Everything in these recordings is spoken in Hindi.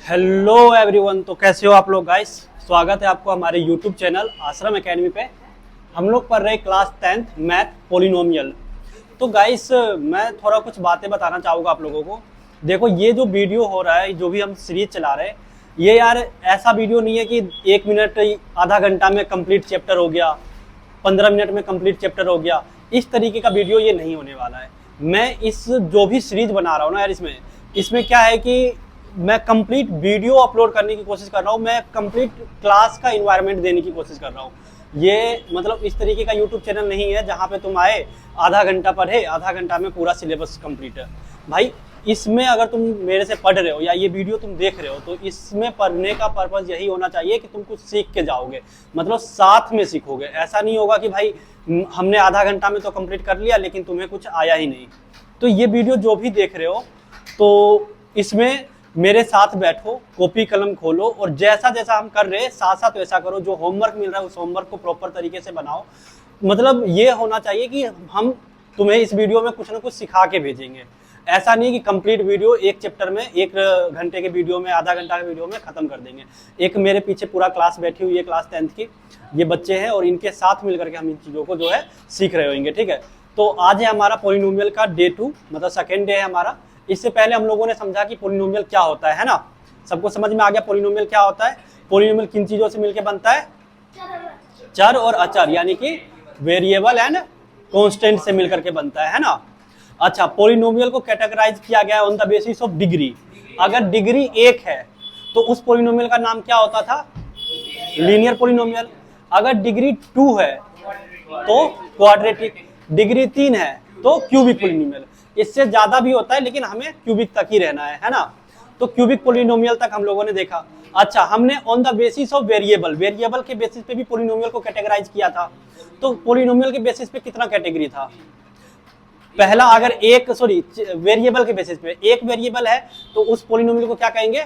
Hello everyone. तो कैसे हो आप लोग गाइस। स्वागत है आपको हमारे यूट्यूब चैनल आश्रम एकेडमी पे। हम लोग पढ़ रहे क्लास 10th मैथ पोलिनोमियल। तो गाइस मैं थोड़ा कुछ बातें बताना चाहूँगा आप लोगों को। देखो ये जो वीडियो हो रहा है, जो भी हम सीरीज चला रहे हैं, ये यार ऐसा वीडियो नहीं है कि 1 मिनट आधा घंटा में कंप्लीट चैप्टर हो गया, 15 मिनट में कंप्लीट चैप्टर हो गया। इस तरीके का वीडियो ये नहीं होने वाला है। मैं इस जो भी सीरीज बना रहा हूँ ना यार, इसमें क्या है कि मैं कंप्लीट वीडियो अपलोड करने की कोशिश कर रहा हूँ। मैं कंप्लीट क्लास का इन्वायरमेंट देने की कोशिश कर रहा हूँ। ये मतलब इस तरीके का यूट्यूब चैनल नहीं है जहाँ पे तुम आए, आधा घंटा पढ़े, आधा घंटा में पूरा सिलेबस कंप्लीट है। भाई इसमें अगर तुम मेरे से पढ़ रहे हो या ये वीडियो तुम देख रहे हो, तो इसमें पढ़ने का पर्पज़ यही होना चाहिए कि तुम कुछ सीख के जाओगे, मतलब साथ में सीखोगे। ऐसा नहीं होगा कि भाई हमने आधा घंटा में तो कंप्लीट कर लिया लेकिन तुम्हें कुछ आया ही नहीं। तो ये वीडियो जो भी देख रहे हो, तो इसमें मेरे साथ बैठो, कॉपी कलम खोलो और जैसा जैसा हम कर रहे हैं साथ साथ वैसा करो। जो होमवर्क मिल रहा है उस होमवर्क को प्रॉपर तरीके से बनाओ। मतलब ये होना चाहिए कि हम तुम्हें इस वीडियो में कुछ ना कुछ सिखा के भेजेंगे। ऐसा नहीं कि कंप्लीट वीडियो एक चैप्टर में 1 घंटे के वीडियो में, आधा घंटा के वीडियो में खत्म कर देंगे। एक मेरे पीछे पूरा क्लास बैठी हुई है, क्लास 10th की ये बच्चे हैं और इनके साथ मिलकर के हम इन चीज़ों को जो है सीख रहे होंगे। ठीक है, तो आज है हमारा पोलिनोमियल का डे 2, मतलब सेकेंड डे है हमारा। इससे पहले हम लोगों ने समझा कि पोलिनोमियल क्या होता है ना। सबको समझ में आ गया पोलिनोमियल क्या होता है। पोलिनोमियल किन चीजों से मिलकर बनता है? चर और अचर, यानी कि वेरिएबल एंड कांस्टेंट से मिलकर के बनता है ना। अच्छा, पोलिनोमियल को कैटेगराइज किया गया है on the basis of degree. अगर डिग्री 1 है तो उस पोलिनोमियल का नाम क्या होता था? Linear polynomial. अगर डिग्री 2 है तो क्वाड्रेटिक, डिग्री 3 है तो क्यूबिक पोलिनोमियल। इससे ज्यादा भी होता है लेकिन हमें क्यूबिक तक ही रहना है ना। तो क्यूबिक पोलिनोमियल तक हम लोगों ने देखा। अच्छा, हमने on the basis of variable, variable के बेसिस पे भी पोलिनोमियल को कैटेगराइज किया था। तो पोलिनोमियल के बेसिस पे कितना कैटेगरी था? पहला, अगर वेरिएबल के बेसिस पे एक वेरिएबल है तो उस पोलिनोमियल को क्या कहेंगे?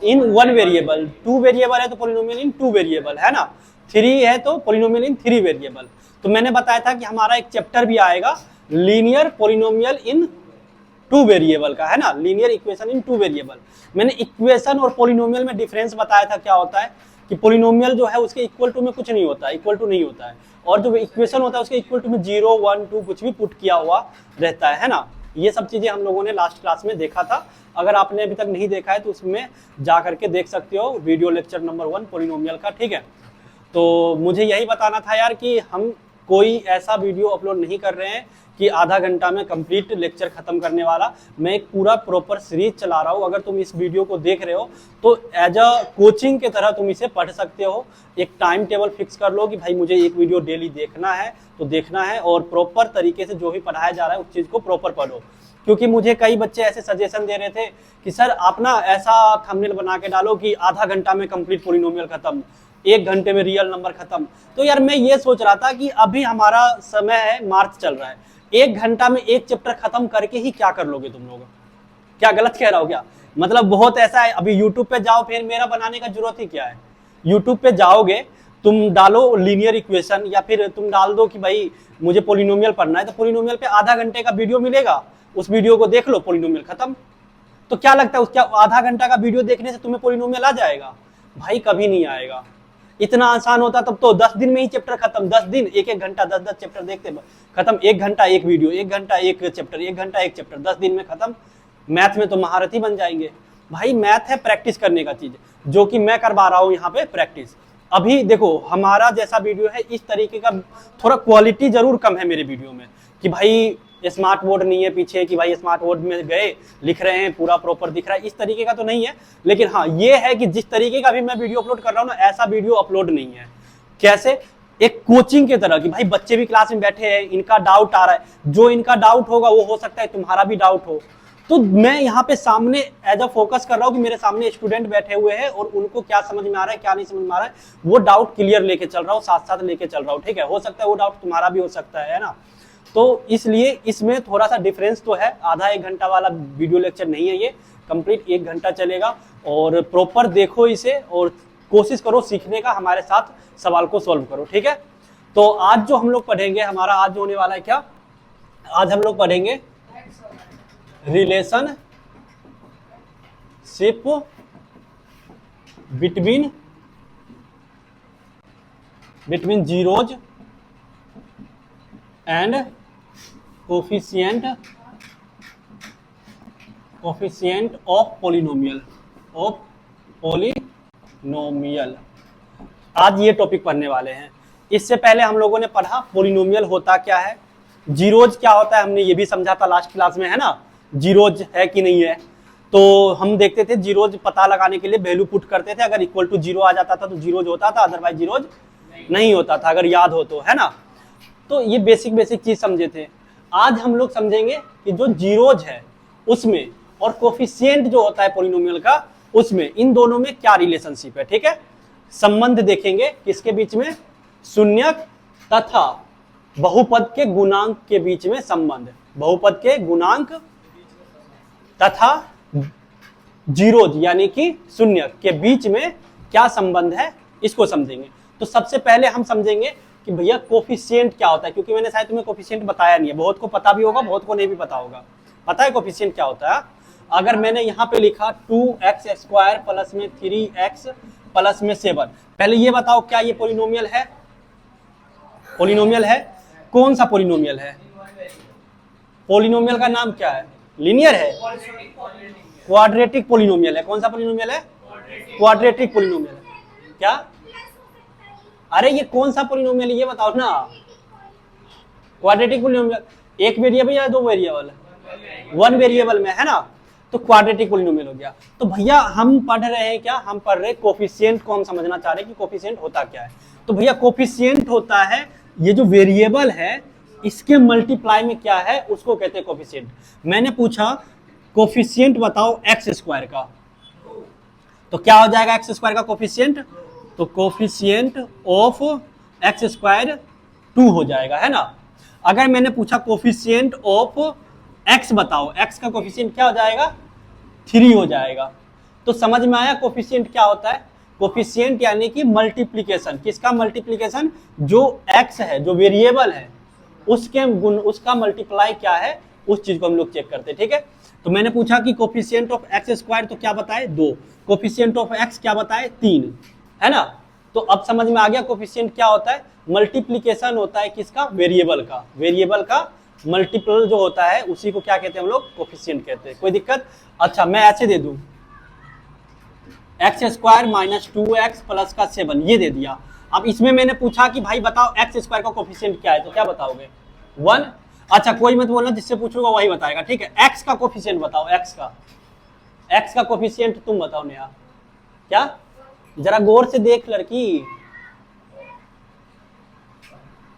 इन 1 वेरिएबल। 2 वेरिएबल है तो पोलिनोमियल इन 2 वेरिएबल, है ना। 3 है तो पोलिनोमियल इन 3 वेरिएबल। तो मैंने बताया था कि हमारा एक चैप्टर भी आएगा लीनियर पोलिनोमियल इन 2 वेरिएबल का, है ना, लीनियर इक्वेशन इन 2 वेरिएबल। मैंने इक्वेशन और पोलिनोमियल में डिफरेंस बताया था। क्या होता है कि पोलिनोमियल जो है उसके इक्वल टू में कुछ नहीं होता, इक्वल टू नहीं होता है, और जो इक्वेशन होता है उसके इक्वल टू में 0, 1, 2 कुछ भी पुट किया हुआ रहता है ना। ये सब चीजें हम लोगों ने लास्ट क्लास में देखा था। अगर आपने अभी तक नहीं देखा है तो उसमें जा करके देख सकते हो, वीडियो लेक्चर नंबर 1 पोलिनोमियल का। ठीक है, तो मुझे यही बताना था यार कि हम कोई ऐसा वीडियो अपलोड नहीं कर रहे हैं कि आधा घंटा में कंप्लीट लेक्चर खत्म करने वाला। मैं एक पूरा प्रॉपर सीरीज चला रहा हूँ। अगर तुम इस वीडियो को देख रहे हो तो एज अ कोचिंग की तरह तुम इसे पढ़ सकते हो। एक टाइम टेबल फिक्स कर लो कि भाई मुझे एक वीडियो डेली देखना है तो देखना है, और प्रॉपर तरीके से जो भी पढ़ाया जा रहा है उस चीज़ को प्रॉपर पढ़ो। क्योंकि मुझे कई बच्चे ऐसे सजेशन दे रहे थे कि सर आप ना ऐसा थंबनेल बना के डालो कि आधा घंटा में कंप्लीट पोलिनोमियल खत्म, 1 घंटे में रियल नंबर खत्म। तो यार मैं ये सोच रहा था कि अभी हमारा समय है, मार्च चल रहा है, 1 घंटा में एक चैप्टर खत्म करके ही क्या कर लोगे तुम लोग? क्या गलत कह रहा हो क्या? मतलब बहुत ऐसा है। अभी यूट्यूब पे जाओ, फिर मेरा बनाने का जरूरत ही क्या है? यूट्यूब पे जाओगे, तुम डालो लीनियर इक्वेशन या फिर तुम डाल दो कि भाई मुझे पोलिनोमियल पढ़ना है, तो पोलिनोमियल पे आधा घंटे का वीडियो मिलेगा, उस वीडियो को देख लो, पोलिनोमियल खत्म। तो क्या लगता है उसका आधा घंटा का वीडियो देखने से तुम्हें पोलिनोमियल आ जाएगा? भाई कभी नहीं आएगा। इतना आसान होता तब तो 10 दिन में ही चैप्टर खत्म। 10 दिन, 1-1 घंटा, 10-10 चैप्टर देखते खत्म। 1 घंटा एक वीडियो, 1 घंटा एक चैप्टर, 1 घंटा एक चैप्टर, 10 दिन में खत्म। मैथ में तो महारथी बन जाएंगे। भाई मैथ है प्रैक्टिस करने का चीज, जो कि मैं करवा रहा हूँ यहाँ पे प्रैक्टिस। अभी देखो हमारा जैसा वीडियो है इस तरीके का, थोड़ा क्वालिटी जरूर कम है मेरे वीडियो में कि भाई स्मार्ट बोर्ड नहीं है पीछे कि भाई स्मार्ट बोर्ड में गए लिख रहे हैं पूरा प्रॉपर दिख रहा है, इस तरीके का तो नहीं है। लेकिन हाँ ये है कि जिस तरीके का भी मैं वीडियो अपलोड कर रहा हूँ ना, ऐसा वीडियो अपलोड नहीं है। कैसे? एक कोचिंग की तरह कि भाई बच्चे भी क्लास में बैठे हैं, इनका डाउट आ रहा है, जो इनका डाउट होगा वो हो सकता है तुम्हारा भी डाउट हो। तो मैं यहाँ पे सामने एज अ फोकस कर रहा हूँ कि मेरे सामने स्टूडेंट बैठे हुए हैं और उनको क्या समझ में आ रहा है क्या नहीं समझ में आ रहा है, वो डाउट क्लियर लेके चल रहा हूँ, साथ साथ लेके चल रहा हूँ। ठीक है, हो सकता है वो डाउट तुम्हारा भी हो सकता है ना। तो इसलिए इसमें थोड़ा सा डिफरेंस तो है। आधा 1 घंटा वाला वीडियो लेक्चर नहीं है ये, कंप्लीट 1 घंटा चलेगा। और प्रॉपर देखो इसे और कोशिश करो सीखने का, हमारे साथ सवाल को सॉल्व करो। ठीक है, तो आज जो हम लोग पढ़ेंगे, हमारा आज होने वाला है क्या? आज हम लोग पढ़ेंगे relation relationship between zeros and coefficient of polynomial आज ये टॉपिक पढ़ने वाले हैं। इससे पहले हम लोगों ने पढ़ा पोलिनोमियल होता क्या है, जीरोज क्या होता है, हमने ये भी समझा था लास्ट क्लास में, है ना, जीरोज है कि नहीं है। तो हम देखते थे जीरोज पता लगाने के लिए वैल्यू पुट करते थे, अगर इक्वल टू जीरो आ जाता था तो जीरोज होता था, अदरवाइज जीरोज नहीं होता था, अगर याद हो तो, है ना। तो ये बेसिक चीज समझे थे। आज हम लोग समझेंगे कि जो जीरोज है उसमें और कोफिशिएंट जो होता है पोलिनोमियल का उसमें, इन दोनों में क्या रिलेशनशिप है। ठीक है, संबंध देखेंगे किसके बीच में, शून्यक तथा बहुपद के गुणांक के बीच में संबंध, बहुपद के गुणांक तथा जीरोज यानी कि शून्यक के बीच में क्या संबंध है, इसको समझेंगे। तो सबसे पहले हम समझेंगे कि भैया कोफिशिएंट क्या होता है, क्योंकि मैंने शायद तुम्हें कोफिशिएंट बताया नहीं है, बहुत को पता भी होगा, बहुत को नहीं भी पता होगा। पता है कोफिशिएंट क्या होता है? अगर मैंने यहाँ पे लिखा 2x² प्लस में 3x प्लस में 7, पहले ये बताओ क्या ये पोलिनोमियल है? पोलिनोमियल है। कौन सा पोलिनोमियल है? पोलिनोमियल का नाम क्या है? लीनियर है, क्वाड्रेटिक पोलिनोमियल है। कौन सा पोलिनोमियल है? क्वाड्रेटिक पोलिनोमियल है। क्या? अरे ये कौन सा पोलिनोमियल है ये बताओ ना। क्वाड्रेटिक पोलिनोमियल एक वेरिएबल या दो वेरिएबल? वन वेरिएबल में, है ना। तो क्वाड्रेटिक पोलिनोमियल हो गया। तो भैया हम पढ़ रहे हैं क्या? हम पढ़ रहे कोफिशिएंट को हम समझना चाह रहे हैं कि कोफिशिएंट होता क्या है। तो भैया कोफिशिएंट होता है ये जो वेरिएबल है इसके मल्टीप्लाई में क्या है उसको कहते हैं कोफिशिएंट। मैंने पूछा कोफिशिएंट बताओ x² का, तो क्या हो जाएगा x² का कोफिशिएंट? तो कोफिशिएंट ऑफ x² 2 हो जाएगा, है ना। अगर मैंने पूछा कोफिशिएंट ऑफ x बताओ, x का कोफिशिएंट क्या हो जाएगा? 3 हो जाएगा। तो समझ में आया कोफिशिएंट क्या होता है? कोफिशिएंट यानी कि मल्टीप्लिकेशन। किसका मल्टीप्लिकेशन? जो x है, जो वेरिएबल है उसके गुण, उसका मल्टीप्लाई क्या है, उस चीज को हम लोग चेक करते हैं। ठीक है, तो मैंने पूछा कि कोफिशिएंट ऑफ x² तो क्या बताए? 2। कोफिशिएंट ऑफ x क्या बताए? 3, है ना। तो अब समझ में आ गया कोफिशिएंट क्या होता है। मल्टीप्लिकेशन होता है किसका? वेरिएबल का। वेरिएबल का मल्टीपल जो होता है उसी को क्या कहते हैं हम लोग? कोफिशिएंट कहते हैं। कोई दिक्कत? अच्छा मैं ऐसे दे दूं x² माइनस 2x प्लस का 7, ये दे दिया। अब इसमें मैंने पूछा कि भाई बताओ x² का कोफिशिएंट क्या है, तो क्या बताओगे? 1। अच्छा कोई मत बोलना, जिससे पूछूंगा वही बताएगा। ठीक है, x का कोफिशिएंट बताओ, x का कोफिशिएंट तुम बताओ नेहा। क्या? जरा गौर से देख लड़की,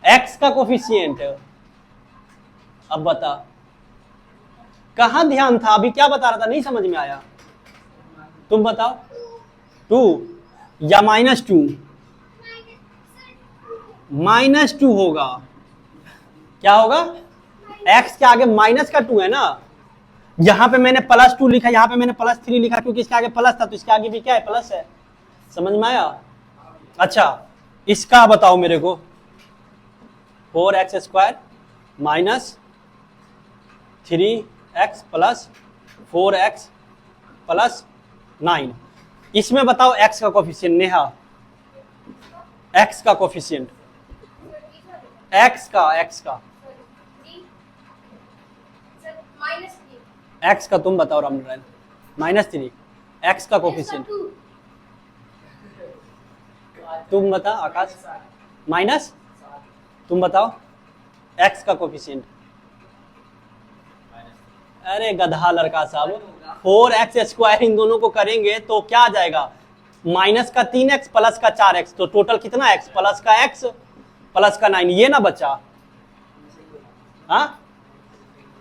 x का कोफिशिएंट अब बता। कहां ध्यान था? अभी क्या बता रहा था? नहीं समझ में आया? तुम बताओ। 2 या -2? -2 होगा। क्या होगा? x के आगे माइनस का 2 है ना। यहां पे मैंने +2 लिखा, यहां पे मैंने +3 लिखा, क्योंकि इसके आगे प्लस था तो इसके आगे भी क्या है? प्लस है। समझ में आया? अच्छा इसका बताओ मेरे को। 4x² minus 3x plus 4x plus 9, इसमें बताओ x का कोफिशिएंट नेहा। x का कोफिशिएंट, x का x का तुम बताओ रामनारायण। -3 x का कोफिशिएंट तुम बता आकाश। माइनस तुम बताओ x का कोफिशिएंट। अरे गधा लड़का साहब, 4x² इन दोनों को करेंगे तो क्या आ जाएगा? माइनस का 3x प्लस का 4x, तो टोटल कितना x? प्लस का x प्लस का 9, ये ना बचा। हाँ,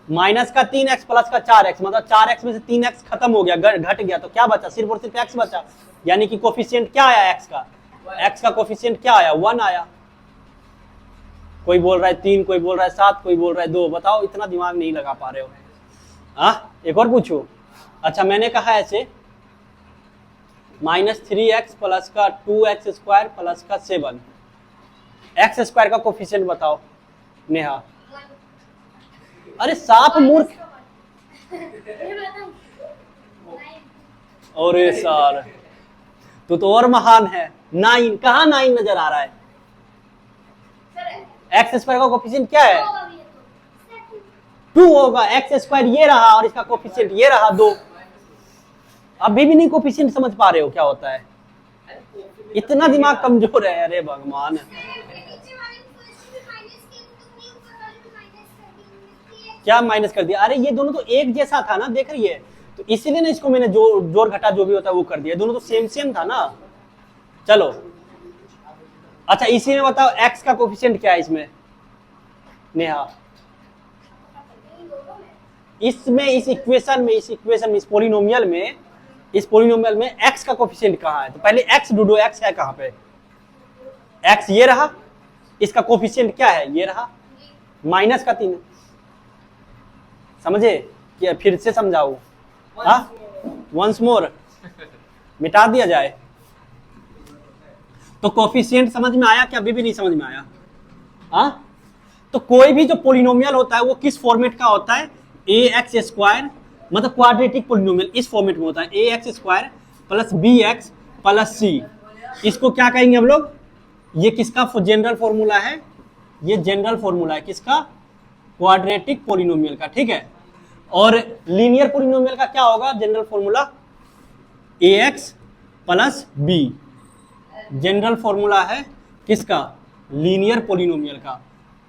माइनस का 3x प्लस का 4x, मतलब 4x में से 3x खत्म हो गया, घट गया, तो क्या बचा? सिर्फ और सिर्फ x बचा। यानी कि कोफिशिएंट क्या आया x का? x का कोफिशिएंट क्या आया? 1 आया। कोई बोल रहा है 3, कोई बोल रहा है 7, कोई बोल रहा है 2। बताओ, इतना दिमाग नहीं लगा पा रहे हो। हाँ, एक और पूछो। अच्छा मैंने कहा ऐसे -3x प्लस का 2x² प्लस का 7, x² का कोफिशिएंट बताओ नेहा। अरे साफ मूर्ख, और सर तू तो और महान है। 9 कहाँ 9 नजर आ रहा है? एक्स स्क्वायर का कोफिशिएंट क्या है? 2 होगा। एक्स स्क्वायर ये रहा और इसका कोफिशिएंट ये रहा 2। अभी भी नहीं कोफिशिएंट समझ पा रहे हो क्या होता है? इतना दिमाग कमजोर है, अरे भगवान। क्या माइनस कर दिया? अरे ये दोनों तो एक जैसा था ना, देख रही है, तो इसीलिए ना इसको मैंने जोड़ घटा जो भी होता है वो कर दिया। दोनों तो सेम सेम था ना। चलो अच्छा, इसी में बताओ x का कोफिशिएंट क्या है इसमें नेहा? इसमें इस इक्वेशन में इस पोलिनोमियल में x का कोफिशिएंट कहाँ है? तो पहले x ढूंढो, x है कहाँ पे? x ये रहा, इसका कोफिशिएंट क्या है? ये रहा, माइनस का 3। समझे कि फिर से समझाऊं? वंस मोर मिटा दिया जाए। तो कोफिशिएंट समझ में आया क्या? अभी भी नहीं समझ में आया? हाँ, तो कोई भी जो पोलिनोमियल होता है वो किस फॉर्मेट का होता है? ए एक्स स्क्वायर, मतलब क्वाड्रेटिक पोलिनोमियल इस फॉर्मेट में होता है, A X square plus B X plus C. इसको क्या कहेंगे हम लोग? ये किसका जनरल फॉर्मूला है? ये जनरल फॉर्मूला है किसका? क्वाड्रेटिक पोलिनोमियल का, ठीक है। और लीनियर पोलिनोमियल का क्या होगा general formula? A X plus B. General formula है किसका? लीनियर पोलिनोमियल का।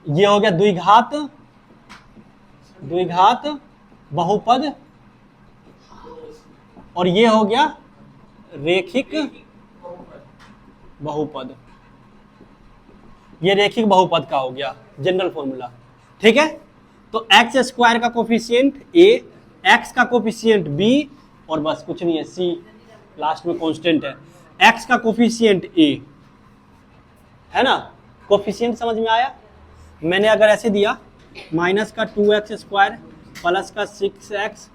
ये हो गया द्विघात बहुपद, और ये हो गया रेखिक बहुपद। ये रेखिक बहुपद का हो गया जनरल फॉर्मूला, ठीक है। तो एक्स स्क्वायर का कोफिशिएंट ए, एक्स का कोफिशिएंट बी, और बस कुछ नहीं है, सी लास्ट में कांस्टेंट है। एक्स का कोफिशिएंट ए है ना। कोफिशिएंट समझ में आया? मैंने अगर ऐसे दिया माइनस का 2x स्क्वायर प्लस का 6x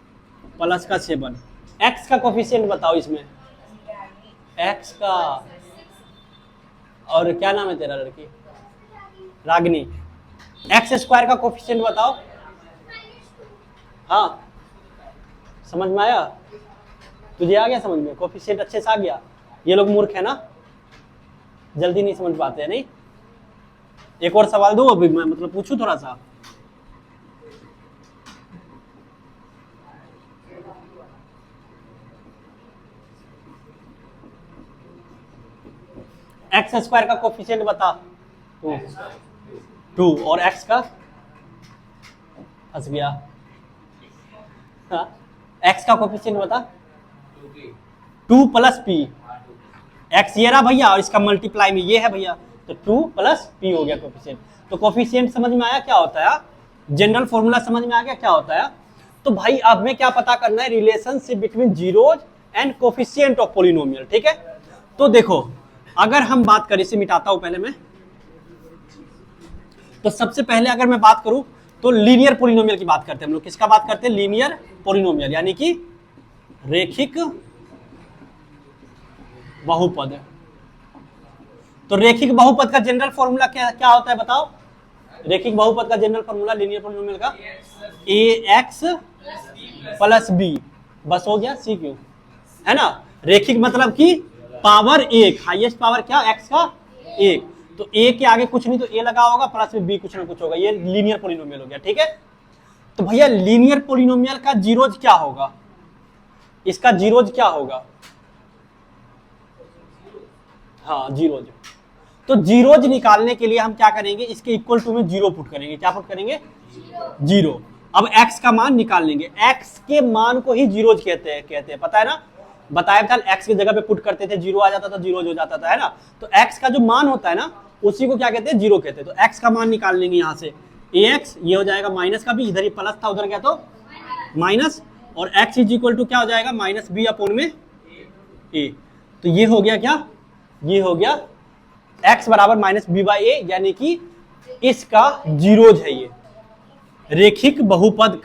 प्लस का 7, एक्स का कोफिशिएंट बताओ इसमें। एक्स का, और क्या नाम है तेरा लड़की? रागिनी। एक्स स्क्वायर का कोफिशिएंट बताओ। हाँ, समझ में आया? तुझे आ गया समझ में? कोफिशिएंट अच्छे से आ गया? ये लोग मूर्ख है ना, जल्दी नहीं समझ पाते हैं। नहीं, एक और सवाल दो अभी, मैं मतलब पूछूं थोड़ा सा। एक्स स्क्वायर का कोफिशिएंट बता। 2 और एक्स का फंस गया। एक्स का कोफिशिएंट बता। 2 प्लस पी। एक्स ये रहा भैया, और इसका मल्टीप्लाई में ये है भैया, तो 2 प्लस पी हो गया कोफिशिएंट। तो कोफिशिएंट समझ में आया क्या होता है? जनरल फॉर्मूला समझ में आ गया क्या होता है? तो भाई अब हमें क्या पता करना है? Relationship between zeros and coefficient of polynomial, ठीक है। तो देखो, अगर हम बात करें, इसे मिटाता हूं पहले मैं। तो सबसे पहले अगर मैं बात करूं तो लीनियर पोलिनोमियल की बात करते हैं हम लोग। किसका बात करते हैं? लीनियर पोलिनोमियल, यानी कि रेखिक बहुपद। तो रेखिक बहुपद का जनरल फॉर्मूला क्या होता है बताओ? रेखिक बहुपद का जनरल फॉर्मूला लीनियर पोलिनोमियल का ए एक्स प्लस बी, बस हो गया, सी क्यू, है ना। रेखिक मतलब कि पावर 1, हाईएस्ट पावर क्या? एक्स का 1, तो ए के आगे कुछ नहीं तो ए लगा होगा, प्लस में बी कुछ ना कुछ होगा। ये लीनियर पोलिनोमियल हो गया, ठीक है। तो भैया लीनियर पोलिनोमियल का जीरोज क्या होगा? इसका जीरोज क्या होगा? हाँ, जीरोज। तो जीरोज निकालने के लिए हम क्या करेंगे? इसके इक्वल टू में 0 पुट करेंगे। क्या पुट करेंगे? 0। अब x का मान निकाल लेंगे। x के मान को ही जीरोज कहते हैं, पता है ना? बताया था, x की जगह पे पुट करते थे, 0 आ जाता था, जीरोज हो जाता था, है ना। तो x का जो मान होता है ना, उसी को क्या कहते हैं? 0 कहते हैं। तो x का मान निकाल लेंगे यहाँ से। ax ये हो जाएगा माइनस का भी, इधर ही प्लस था, उधर गया तो माइनस, और x इज इक्वल टू क्या हो जाएगा? माइनस बी अपॉन में a। तो ये हो गया क्या? ये हो गया x बराबर माइनस बी बाई ए, यानी कि इसका जीरोज है। ये रेखिक बहुपद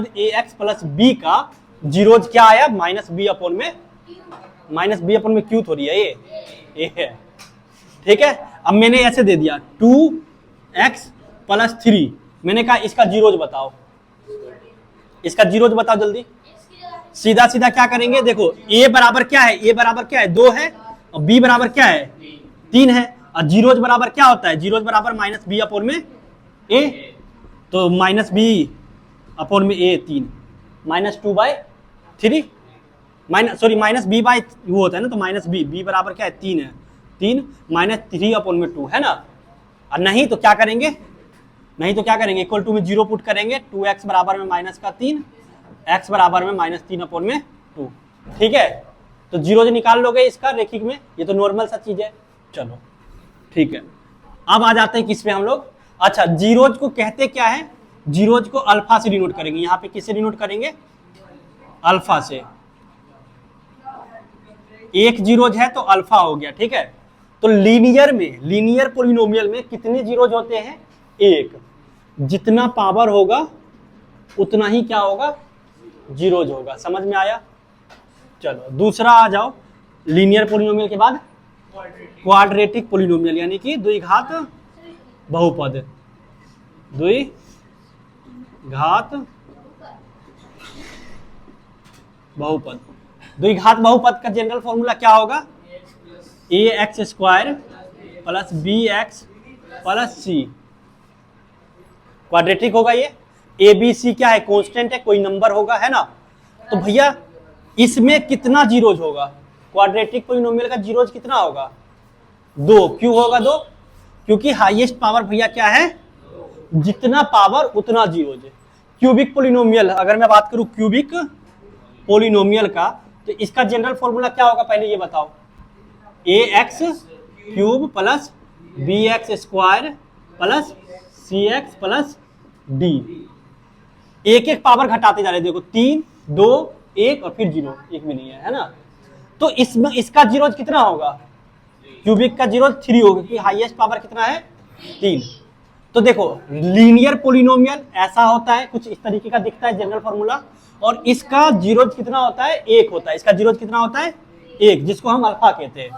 ए एक्स प्लस बी का जीरोज क्या आया? माइनस बी अपॉन में क्यू थोड़ी है, ये है, ठीक है। अब मैंने ऐसे दे दिया 2x प्लस 3, मैंने कहा इसका जीरोज बताओ। इसका जीरोज बताओ जल्दी। सीधा सीधा क्या करेंगे, देखो ए बराबर क्या है, ए बराबर क्या है 2 है, और बी बराबर क्या है 3 है, और जीरोज बराबर क्या होता है, जीरोज बराबर माइनस बी अपोन में ए, तो माइनस बी अपोन में ए 3, -2/3 माइनस बी बाई वो होता है ना, तो माइनस बी बराबर क्या है 3 है, 3 -3 अपोन में 2 है ना। और नहीं तो क्या करेंगे, इक्वल टू में 0 पुट करेंगे, 2x बराबर में -3, x बराबर में -3 अपोन में 2, ठीक है। तो जीरो जो निकाल लोगे इसका रेखिक में, ये तो नॉर्मल सा चीज है। चलो ठीक है, अब आ जाते हैं किस पे हम लोग। अच्छा, जीरोज को कहते क्या है, जीरोज को अल्फा से डिनोट करेंगे। यहाँ पे किससे डिनोट करेंगे, अल्फा से। एक जीरोज है तो अल्फा हो गया, ठीक है। तो लीनियर पोलिनोमियल में कितने जीरोज होते हैं, एक। जितना पावर होगा उतना ही क्या होगा, जीरोज होगा। समझ में आया। चलो दूसरा आ जाओ, लीनियर पोलिनोमियल के बाद क्वाड्रेटिक पोलिनोमियल, यानी कि द्विघात बहुपद। द्विघात बहुपद का जनरल फॉर्मूला क्या होगा, ax² plus bx plus c। Quadratic होगा ये। ए बी सी क्या है, कांस्टेंट है, कोई नंबर होगा, है ना। तो भैया इसमें कितना जीरोज होगा, क्वाड्रेटिक पोलिनोमियल का जीरोज कितना होगा, 2। क्यों होगा 2, क्योंकि हाईएस्ट पावर भैया क्या है, जितना पावर उतना जीरोज है। क्यूबिक पोलिनोमियल, अगर मैं बात करूं क्यूबिक पोलिनोमियल का, तो इसका जनरल फॉर्मूला क्या होगा, पहले ये बताओ। ax³ plus bx² plus cx plus d। एक एक पावर घटाते जा रहे, देखो 3 2 1 और फिर 0, एक भी नहीं है ना। तो इसमें इसका जीरोज कितना होगा, क्यूबिक का जीरोज 3 होगा, क्योंकि हाईएस्ट पावर कितना है 3। तो देखो लीनियर पोलिनोमियल ऐसा होता है, कुछ इस तरीके का दिखता है जनरल फॉर्मूला, और इसका जीरोज कितना होता है, 1 होता है। इसका जीरोज कितना होता है, 1, जिसको हम अल्फा कहते हैं।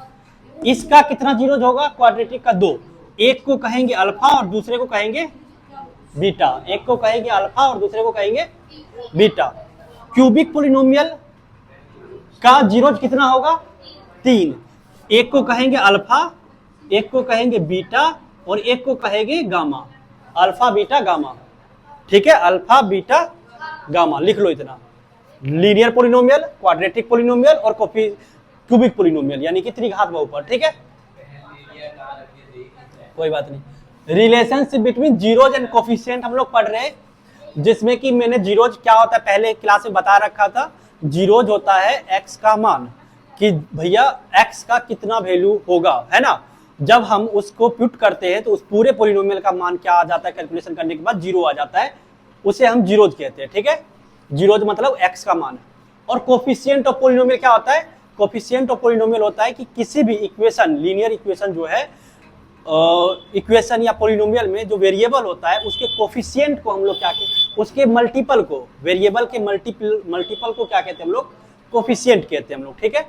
इसका कितना जीरोज होगा, क्वाड्रेटिक का 2। एक को कहेंगे अल्फा और दूसरे को कहेंगे बीटा, एक को कहेंगे अल्फा और दूसरे को कहेंगे बीटा। क्यूबिक पोलिनोमियल का जीरोज कितना होगा, 3। एक को कहेंगे अल्फा, एक को कहेंगे बीटा और एक को कहेंगे गामा। अल्फा बीटा गामा, ठीक है, अल्फा बीटा गामा, लिख लो इतना। लीनियर पोलिनोमियल, क्वाड्रेटिक पोलिनोमियल और क्यूबिक पोलिनोमियल, यानी कि त्रिघात बहुपद, ठीक है। कोई बात नहीं। Relationship between zeros and coefficient हम लोग पढ़ रहे हैं, जिसमें कि मैंने जीरोज क्या होता है पहले क्लास में बता रखा था। जीरोज होता है एक्स का मान, कि भैया एक्स का कितना वैल्यू होगा, है ना। जब हम उसको पुट करते हैं तो उस पूरे पोलिनोमियल का मान क्या आ जाता है, कैलकुलेशन करने के बाद 0 आ जाता है, उसे हम जीरोज कहते हैं, ठीक है। जीरोज मतलब एक्स का मान। और कोफिशिएंट ऑफ पोलिनोमियल क्या होता है, कोफिशिएंट ऑफ पोलिनोमियल होता है कि किसी भी इक्वेशन, लीनियर इक्वेशन जो है, इक्वेशन या पोलिनोमियल में जो वेरिएबल होता है उसके कोफिशिएंट को हम लोग क्या कहते, उसके मल्टीपल को, वेरिएबल के मल्टीपल को क्या कहते हैं हम लोग, कोफिशिएंट कहते हैं हम लोग, ठीक है।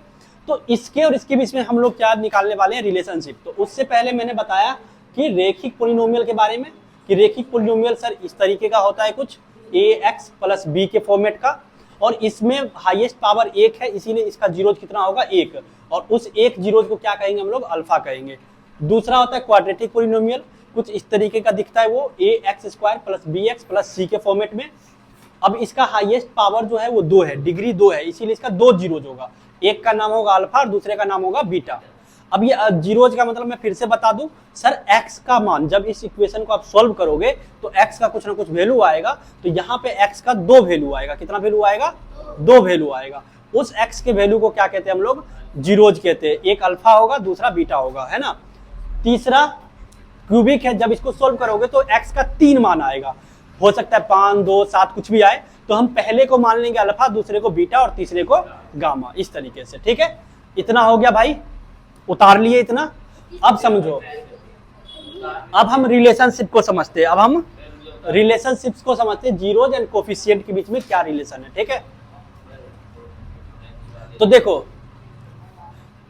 तो इसके और इसके बीच में हम लोग क्या निकालने वाले हैं, रिलेशनशिप। तो उससे पहले मैंने बताया कि रेखिक पोलिनोमियल के बारे में, कि रेखिक पोलिनोमियल सर इस तरीके का होता है कुछ, ax प्लस b के फॉर्मेट का, और इसमें हाईएस्ट पावर 1 है, इसीलिए इसका जीरोज कितना होगा, 1, और उस एक जीरोज को क्या कहेंगे हम लोग, अल्फा कहेंगे। दूसरा होता है क्वाड्रेटिक पोलिनोमियल, कुछ इस तरीके का दिखता है, वो ax² plus bx plus c के फॉर्मेट में। अब इसका हाईएस्ट पावर जो है वो 2 है, डिग्री 2 है, इसीलिए इसका 2 जीरोज होगा, एक का नाम होगा अल्फा और दूसरे का नाम होगा बीटा। अब ये जीरोज का मतलब मैं फिर से बता दूं, सर x का मान, जब इस इक्वेशन को आप सॉल्व करोगे तो x का कुछ ना कुछ वैल्यू आएगा, तो यहाँ पे x का 2 वैल्यू आएगा। कितना वैल्यू आएगा, 2 वैल्यू आएगा। उस x के वैल्यू को क्या कहते हैं हम लोग, जीरोज कहते हैं। एक अल्फा होगा, दूसरा बीटा होगा, है ना। तीसरा क्यूबिक है, जब इसको सोल्व करोगे तो x का 3 मान आएगा, हो सकता है 5 2 7 कुछ भी आए, तो हम पहले को मान लेंगे अल्फा, दूसरे को बीटा और तीसरे को गामा, इस तरीके से, ठीक है। इतना हो गया भाई, उतार लिए इतना। अब समझो, अब हम रिलेशनशिप को समझते हैं, अब हम रिलेशनशिप्स को समझते हैं, जीरोज एंड कोफिशिएंट के बीच में क्या रिलेशन है, ठीक है। तो देखो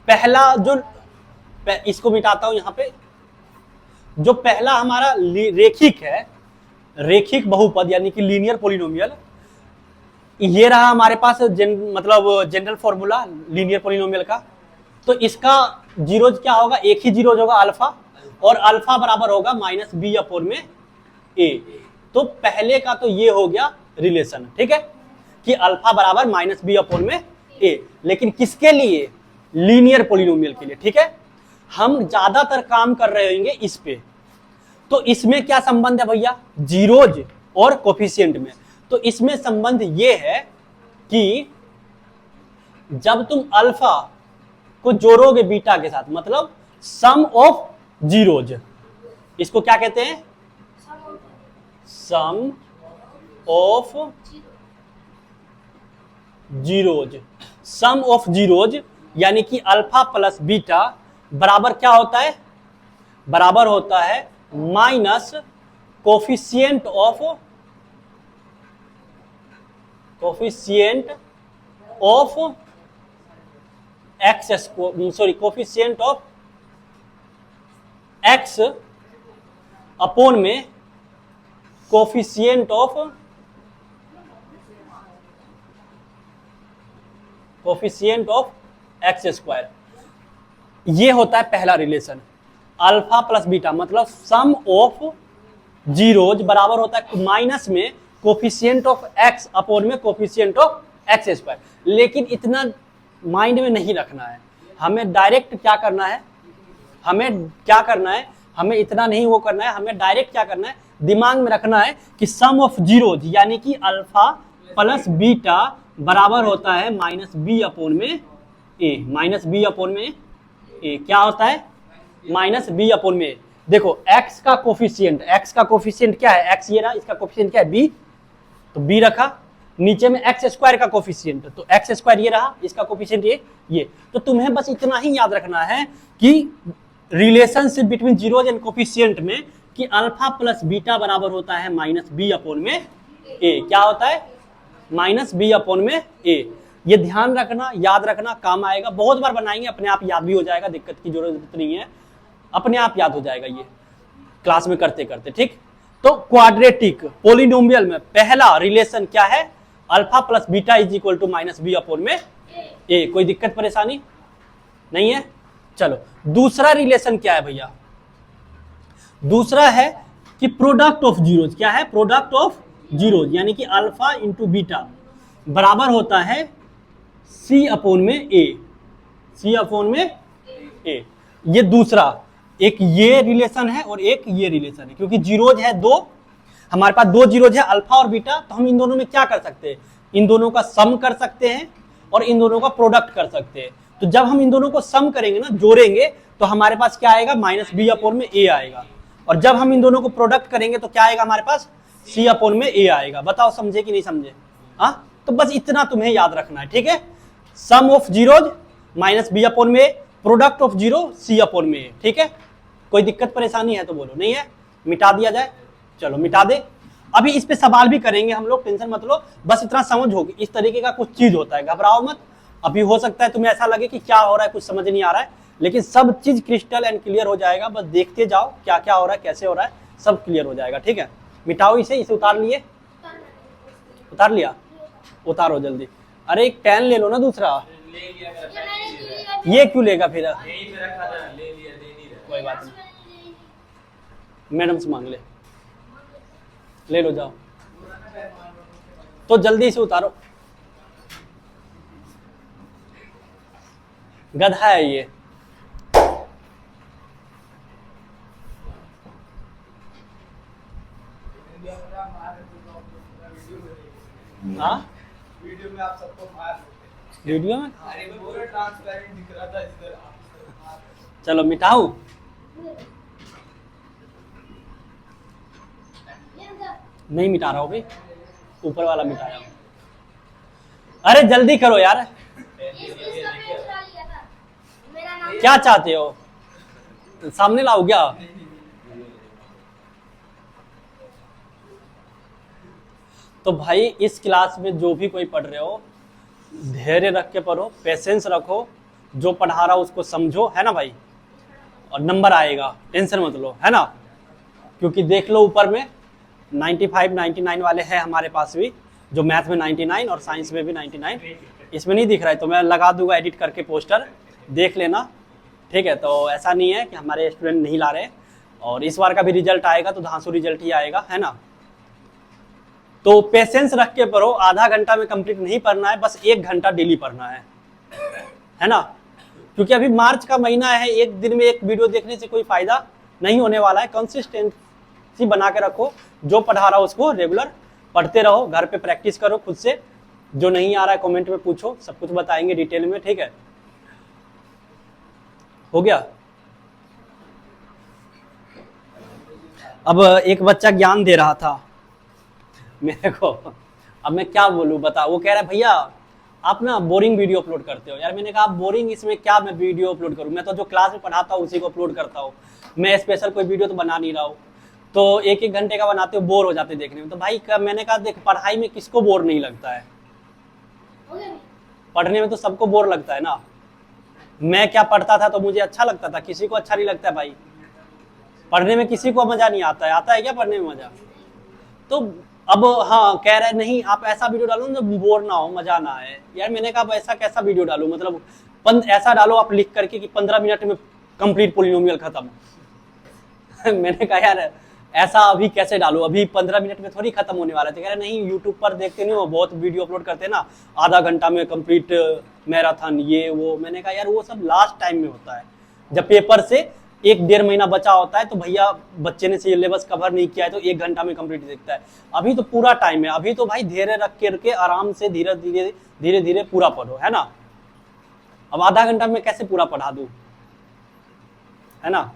पहला जो, इसको मिटाता हूं, यहां पे जो पहला हमारा रेखिक है, रेखिक बहुपद यानी कि लीनियर पोलिनोमियल, ये रहा हमारे पास मतलब जनरल फॉर्मूला लीनियर पॉलिनोमियल का। तो इसका जीरोज क्या होगा, एक ही जीरोज होगा अल्फा, और अल्फा बराबर होगा माइनस बी अपॉन में ए। तो पहले का तो ये हो गया रिलेशन, ठीक है, कि अल्फा बराबर माइनस बी अपॉन में ए। लेकिन किसके लिए, लीनियर पॉलिनोमियल के लिए, ठीक है। हम ज्यादातर काम कर रहे होंगे इस पे। तो इसमें क्या संबंध है भैया, जीरोज और कोफिशिएंट में। तो इसमें संबंध ये है कि जब तुम अल्फा को जोड़ोगे बीटा के साथ, मतलब सम ऑफ जीरोज, इसको क्या कहते हैं, sum of zeros. Sum of zeros यानी कि अल्फा प्लस बीटा बराबर क्या होता है, बराबर होता है minus coefficient of x, sorry coefficient of x upon में कोफिशिएंट ऑफ एक्स स्क्वायर। ये होता है पहला रिलेशन, अल्फा प्लस बीटा मतलब सम ऑफ जीरोज बराबर होता है माइनस में कोफिशिएंट ऑफ एक्स अपॉन में कोफिशिएंट ऑफ एक्स स्क्वायर। लेकिन इतना माइंड में नहीं रखना है, हमें डायरेक्ट क्या करना है, हमें इतना नहीं वो करना है, हमें डायरेक्ट क्या करना है, दिमाग में रखना है कि सम ऑफ जीरोज यानी कि अल्फा प्लस बीटा बराबर होता है माइनस बी अपॉन में ए। माइनस बी अपॉन में ए क्या होता है, माइनस बी अपॉन में। देखो x का कोफिशिएंट क्या है, x ये रहा, इसका कोफिशिएंट क्या है b, तो b रखा, नीचे में एक्स स्क्वायर का कोफिशिएंट, तो एक्स स्क्वायर ये रहा, इसका कोफिशिएंट ये। तो तुम्हें बस इतना ही याद रखना है कि relationship between zeros and coefficient में कि अल्फा प्लस बीटा बराबर होता है माइनस बी अपॉन में ए। क्या होता है, माइनस बी अपॉन में ए। ये ध्यान रखना, याद रखना, काम आएगा। बहुत बार बनाएंगे, अपने आप याद भी हो जाएगा, दिक्कत की जरूरत नहीं है, अपने आप याद हो जाएगा ये क्लास में करते करते, ठीक। तो क्वाड्रेटिक पोलिनोमियल में पहला रिलेशन क्या है, alpha plus beta is equal to minus B upon में ए। कोई दिक्कत परेशानी नहीं है। चलो दूसरा रिलेशन क्या है भैया, दूसरा है कि प्रोडक्ट ऑफ जीरोज। क्या है, प्रोडक्ट ऑफ जीरोज यानी कि अल्फा इंटू बीटा बराबर होता है सी अपॉन में ए। सी अपॉन में ए, ये दूसरा, एक ये रिलेशन है और एक ये रिलेशन है। क्योंकि जीरोज है दो, हमारे पास दो जीरोज है अल्फा और बीटा, तो हम इन दोनों में क्या कर सकते हैं, इन दोनों का सम कर सकते हैं और इन दोनों का प्रोडक्ट कर सकते हैं। तो जब हम इन दोनों को सम करेंगे ना, जोड़ेंगे, तो हमारे पास क्या आएगा, माइनस बी अपॉन में ए आएगा। और जब हम इन दोनों को प्रोडक्ट करेंगे तो क्या आएगा, हमारे पास सी अपॉन में ए आएगा। बताओ समझे कि नहीं समझे। हाँ, तो बस इतना तुम्हें याद रखना है, ठीक है। Sum of zeros minus B upon में, product of zero C upon में, ठीक है। कोई दिक्कत परेशानी है तो बोलो, नहीं है मिटा दिया जाए। चलो मिटा दे। अभी इस पे सवाल भी करेंगे हम लोग, टेंशन मत लो, बस इतना समझ होगी, इस तरीके का कुछ चीज होता है, घबराओ मत। अभी हो सकता है तुम्हें ऐसा लगे कि क्या हो रहा है, कुछ समझ नहीं आ रहा है, लेकिन सब चीज क्रिस्टल एंड क्लियर हो जाएगा। बस देखते जाओ क्या क्या हो रहा है, कैसे हो रहा है, सब क्लियर हो जाएगा, ठीक है। मिटाओ इसे उतार लिए, उतार लिया, उतारो जल्दी। अरे एक पेन ले लो ना दूसरा, ये क्यों लेगा फिर, कोई बात नहीं, मैडम से मांग ले लो, जाओ। तो जल्दी से उतारो, गधा है ये। हाँ वीडियो में आप सबको मार, वीडियो में अरे पूरा ट्रांसपेरेंट दिख रहा था इधर। चलो मिटाऊ, नहीं मिटा रहा हूँ भाई, ऊपर वाला मिटाया हूँ। अरे जल्दी करो यार, क्या चाहते हो, सामने लाओ क्या। तो भाई इस क्लास में जो भी कोई पढ़ रहे हो, धैर्य रख के पढ़ो, पेशेंस रखो, जो पढ़ा रहा उसको समझो, है ना भाई, और नंबर आएगा, टेंशन मत लो, है ना। क्योंकि देख लो ऊपर में 95, 99 वाले हैं हमारे पास भी, जो मैथ में 99 और साइंस में भी 99। इसमें नहीं दिख रहा है तो मैं लगा दूंगा एडिट करके पोस्टर, देख लेना, ठीक है। तो ऐसा नहीं है कि हमारे स्टूडेंट नहीं ला रहे, और इस बार का भी रिजल्ट आएगा तो धांसू रिजल्ट ही आएगा, है ना। तो पेशेंस रख के पढ़ो, आधा घंटा में कंप्लीट नहीं पढ़ना है, बस 1 घंटा डेली पढ़ना है ना। क्योंकि अभी मार्च का महीना है, एक दिन में एक वीडियो देखने से कोई फायदा नहीं होने वाला है। कंसिस्टेंसी बना के रखो, जो पढ़ा रहा हो उसको रेगुलर पढ़ते रहो, घर पे प्रैक्टिस करो खुद से। जो नहीं आ रहा है कमेंट में पूछो, सब कुछ बताएंगे डिटेल में, ठीक है। हो गया। अब एक बच्चा ज्ञान दे रहा था मेरे को, अब मैं क्या बोलूं बता। वो कह रहा है भैया आप ना बोरिंग वीडियो अपलोड करते हो। यार मैंने कहा बोरिंग इसमें क्या मैं वीडियो अपलोड करूं, मैं तो जो क्लास में पढ़ाता हूँ उसी को अपलोड करता हूँ, मैं स्पेशल कोई वीडियो तो बना नहीं रहा हूँ। तो 1-1 घंटे का बनाते हो, बोर हो जाते देखने में। तो भाई मैंने कहा देख, पढ़ाई में किसको बोर नहीं लगता है, पढ़ने में तो सबको बोर लगता है ना। मैं क्या पढ़ता था तो मुझे अच्छा लगता था, किसी को अच्छा नहीं लगता है भाई। पढ़ने में किसी को मजा नहीं आता है, आता है क्या पढ़ने में मजा। तो अब हाँ कह रहे नहीं आप ऐसा वीडियो डालो ना जो बोर ना हो, मजा ना आए। यार मैंने कहा ऐसा कैसा वीडियो डालूं, मतलब ऐसा डालो आप लिख करके कि 15 मिनट में कंप्लीट पोलिनोमियल खत्म। मैंने कहा यार ऐसा अभी कैसे डालूं, अभी 15 मिनट में थोड़ी खत्म होने वाला है। तो कह रहे नहीं यूट्यूब पर देखते नहीं हो, बहुत वीडियो अपलोड करते हैं ना, आधा घंटा में कंप्लीट मैराथन ये वो। मैंने कहा यार वो सब लास्ट टाइम में होता है, जब पेपर से 1-1.5 महीना बचा होता है, तो भैया बच्चे ने सिलेबस कवर नहीं किया है तो 1 घंटा में कंप्लीट देखता है। अभी तो पूरा टाइम है, अभी तो भाई धैर्य रख के आराम से धीरे धीरे पूरा पढ़ो, है ना। अब आधा घंटा में कैसे पूरा पढ़ा दूं, है ना।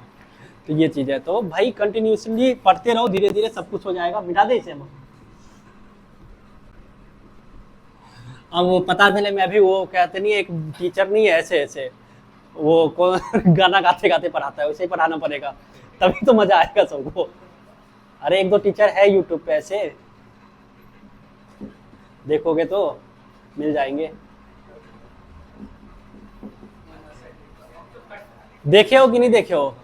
तो ये चीज है, तो भाई कंटिन्यूसली पढ़ते रहो, धीरे धीरे सब कुछ हो जाएगा। मिटा दे इसे। अब पता चले मैं भी वो कहते नहीं, एक टीचर नहीं है ऐसे ऐसे वो गाना गाते गाते पढ़ाता है, उसे ही पढ़ाना पड़ेगा, तभी तो मजा आएगा सबको। अरे 1-2 टीचर है यूट्यूब पे ऐसे, देखोगे तो मिल जाएंगे। देखे हो कि नहीं देखे हो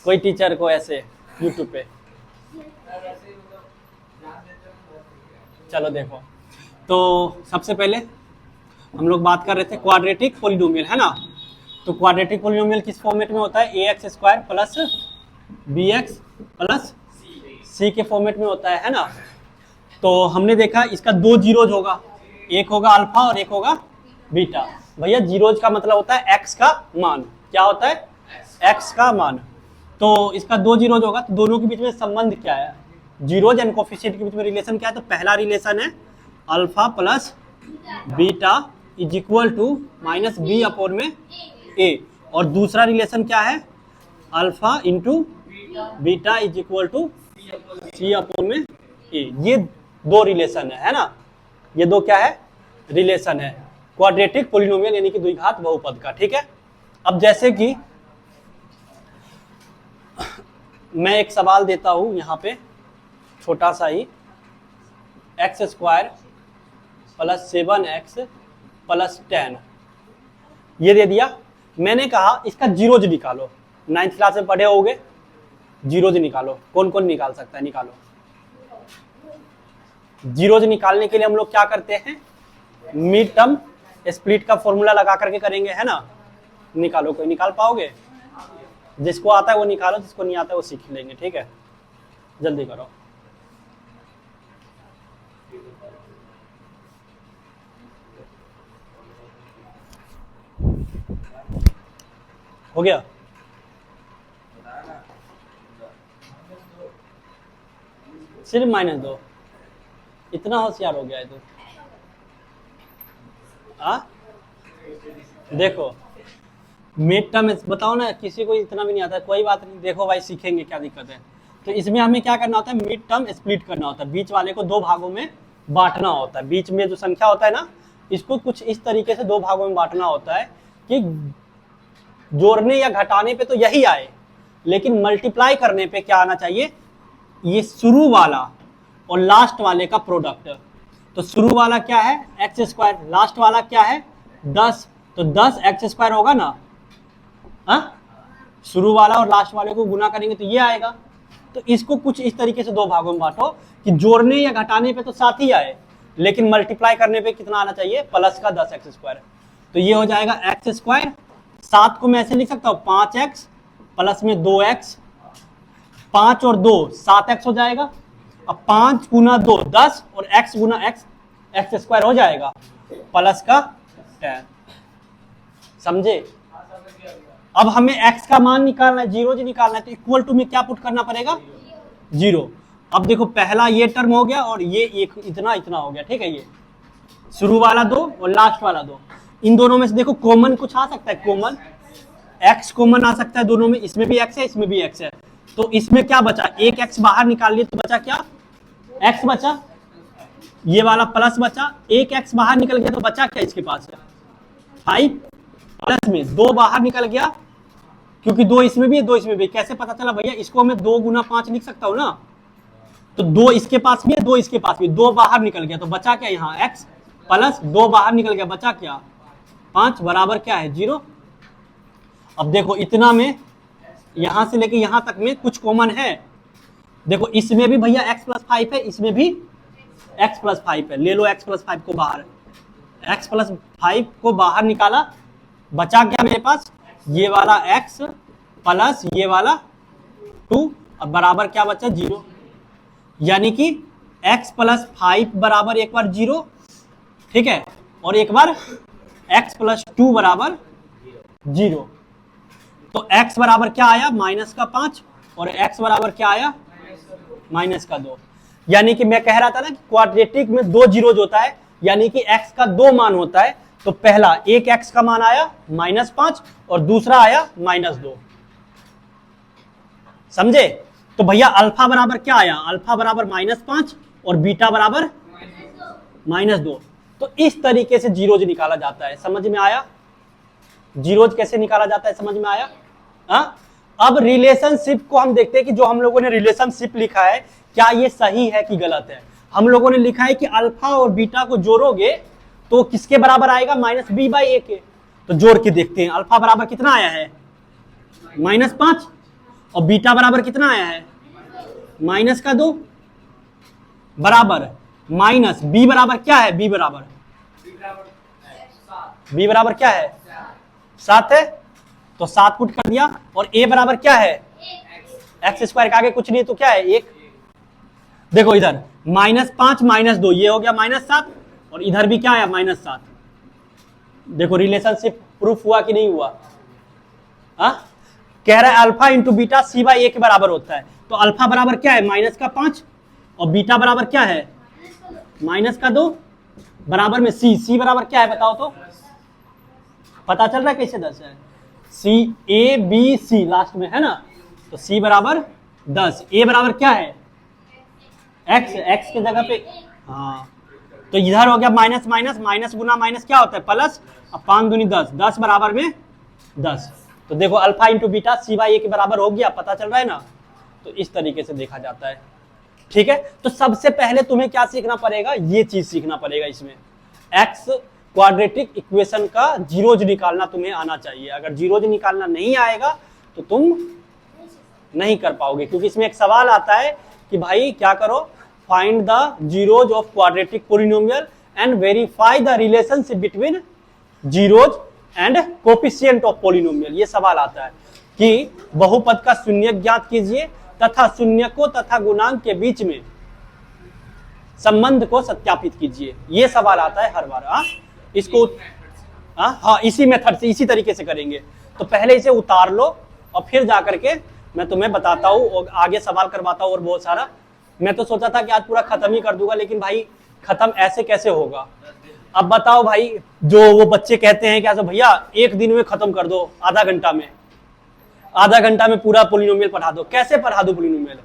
कोई टीचर को ऐसे यूट्यूब पे? चलो देखो, तो सबसे पहले हम लोग बात कर रहे थे क्वाड्रेटिक पोलिनोमियल, है ना। तो क्वाड्रेटिक पोलिनोमियल किस फॉर्मेट में होता है, ax² plus bx plus c के फॉर्मेट में होता है ना। तो हमने देखा इसका 2 जीरोज होगा, एक होगा अल्फा और एक होगा बीटा। भैया जीरोज का मतलब होता है x का मान, क्या होता है x का मान। तो इसका 2 जीरोज होगा, तो दोनों के बीच में संबंध क्या है, जीरोज एंड कोफिशिएंट के बीच में रिलेशन क्या है। तो पहला रिलेशन है alpha plus beta is equal to minus B upon में ए, और दूसरा रिलेशन क्या है alpha into beta is equal to C upon में ए। ये 2 रिलेशन है ना, ये 2 क्या है रिलेशन है क्वाड्रेटिक पोलिनोमियल यानी कि द्विघात बहुपद का, ठीक है। अब जैसे कि मैं एक सवाल देता हूं यहाँ पे छोटा सा ही, x² प्लस 7x प्लस 10 ये दे दिया। मैंने कहा इसका जीरोज निकालो, 9th क्लास में पढ़े होगे, जीरोज निकालो। कौन कौन निकाल सकता है, निकालो। जीरोज निकालने के लिए हम लोग क्या करते हैं, मिड टर्म स्प्लिट का फॉर्मूला लगा करके करेंगे, है ना। निकालो, कोई निकाल पाओगे? जिसको आता है वो निकालो, जिसको नहीं आता है वो सीख लेंगे, ठीक है। जल्दी करो। हो गया? सिर्फ -2, इतना होशियार हो गया है तू। देखो मिड टर्म बताओ ना, किसी को इतना भी नहीं आता है, कोई बात नहीं, देखो भाई सीखेंगे, क्या दिक्कत है। तो इसमें हमें क्या करना होता है, मिड टर्म स्प्लिट करना होता है, बीच वाले को 2 भागों में बांटना होता है। बीच में जो संख्या होता है ना, इसको कुछ इस तरीके से 2 भागों में बांटना होता है कि जोड़ने या घटाने पे तो यही आए, लेकिन मल्टीप्लाई करने पे क्या आना चाहिए, ये शुरू वाला और लास्ट वाले का प्रोडक्ट। तो शुरू वाला क्या है x², लास्ट वाला क्या है 10, तो 10x² होगा ना। शुरू वाला और लास्ट वाले को गुना करेंगे तो ये आएगा। तो इसको कुछ इस तरीके से 2 भागों में बांटो कि जोड़ने या घटाने पे तो साथ ही आए, लेकिन मल्टीप्लाई करने पे कितना आना चाहिए, प्लस का 10x²। तो ये हो जाएगा x²। 7 को मैं ऐसे लिख सकता हूँ 5x प्लस में 2x, 5 और 2 7x हो जाएगा। अब 5 गुना 2 10 और x गुना x x² हो जाएगा प्लस का 10। समझे? अब हमें x का मान निकालना है, 0 जी निकालना है, तो इक्वल टू में क्या पुट करना पड़ेगा, 0। अब देखो पहला ये टर्म हो गया और ये एक इतना इतना हो गया, ठीक है। ये शुरू वाला 2 और लास्ट वाला 2, इन दोनों में से देखो कॉमन कुछ आ सकता है, कॉमन x कॉमन आ सकता है दोनों में, इसमें भी x है इसमें भी x है। तो इसमें क्या बचा, एक x बाहर निकाल लिए तो बचा क्या, x बचा, ये वाला प्लस बचा, एक x बाहर निकल गया तो बचा क्या इसके पास है 5, प्लस में 2 बाहर निकल गया क्योंकि 2 इसमें भी है 2 इसमें भी। कैसे पता चला भैया, इसको मैं 2 गुना 5 लिख सकता हूँ ना, तो 2 इसके पास भी है 2 इसके पास भी, 2 बाहर निकल गया तो बचा क्या यहाँ x, प्लस 2 बाहर निकल गया बचा क्या 5, बराबर क्या है 0। अब देखो इतना में यहां से लेके यहां तक में कुछ कॉमन है, देखो इसमें भी भैया x + 5 है, इसमें भी x + 5 है, ले लो x + 5 को बाहर, x + 5 को बाहर निकाला, बचा क्या मेरे पास, ये वाला x प्लस ये वाला 2, अब बराबर क्या बचा 0। यानी कि x + 5 बराबर एक बार 0, ठीक है, और एक बार x + 2 बराबर 0। तो x बराबर क्या आया -5 और x बराबर क्या आया -2। यानी कि मैं कह रहा था ना कि क्वाड्रेटिक में 2 जीरोज होता है, यानी कि x का 2 मान होता है। तो पहला एक x का मान आया -5 और दूसरा आया -2। समझे? तो भैया अल्फा बराबर क्या आया, अल्फा बराबर -5 और बीटा बराबर -2। तो इस तरीके से जीरोज निकाला जाता है, समझ में आया? जीरोज कैसे निकाला जाता है, समझ में आया? हाँ, अब रिलेशनशिप को हम देखते हैं कि जो हम लोगों ने रिलेशनशिप लिखा है क्या ये सही है कि गलत है। हम लोगों ने लिखा है कि अल्फा और बीटा को जोड़ोगे तो किसके बराबर आएगा, -b/a के। तो जोड़ के देखते हैं, अल्फा बराबर कितना आया है -5 और बीटा बराबर कितना आया है -2 बराबर b बराबर क्या है, b बराबर क्या है 7 है, तो 7 पुट कर दिया। और a बराबर क्या है x² के आगे कुछ नहीं तो क्या है 1। देखो इधर -5 -2 ये हो गया -7 और इधर भी क्या आया -7। देखो रिलेशनशिप प्रूफ हुआ कि नहीं हुआ? कह रहा है अल्फा इंटू बीटा c/a के बराबर होता है। तो अल्फा बराबर क्या है -5 और बीटा बराबर क्या है -2 बराबर में c बराबर क्या है बताओ तो, पता चल रहा है कैसे 10 है, c लास्ट में है ना, तो c बराबर 10, a बराबर क्या है x के जगह पे, हाँ तो इधर हो गया माइनस माइनस, माइनस गुना माइनस क्या होता है प्लस, अब 5 दूनी 10, 10 बराबर में 10। तो देखो अल्फा इंटू बीटा c/a के बराबर हो गया, पता चल रहा है ना। तो इस तरीके से देखा जाता है, ठीक है। तो सबसे पहले तुम्हें क्या सीखना पड़ेगा, ये चीज सीखना पड़ेगा, इसमें x क्वाड्रेटिक इक्वेशन का जीरोज निकालना तुम्हें आना चाहिए। अगर जीरोज निकालना नहीं आएगा तो तुम नहीं कर पाओगे, क्योंकि इसमें एक सवाल आता है कि भाई क्या करो, find the zeros of quadratic polynomial and verify the relationship between zeros and coefficient of polynomial. ये सवाल आता है कि बहुपद का शून्य ज्ञात कीजिए तथा शून्यकों तथा गुणांक के बीच में संबंध को सत्यापित कीजिए। ये सवाल आता है हर बार। इसको हाँ इसी मेथड से, इसी तरीके से करेंगे। तो पहले इसे उतार लो और फिर जाकर के मैं तुम्हें बताता हूँ और आगे सवाल करवाता हूँ और बहुत सारा। मैं तो सोचा था कि आज पूरा खत्म ही कर दूंगा, लेकिन भाई खत्म ऐसे कैसे होगा। अब बताओ भाई, जो वो बच्चे कहते हैं कि भैया एक दिन में खत्म कर दो, आधा घंटा में पूरा पोलिनोमियल पढ़ा दो। कैसे पढ़ा दो पोलिनोमियल,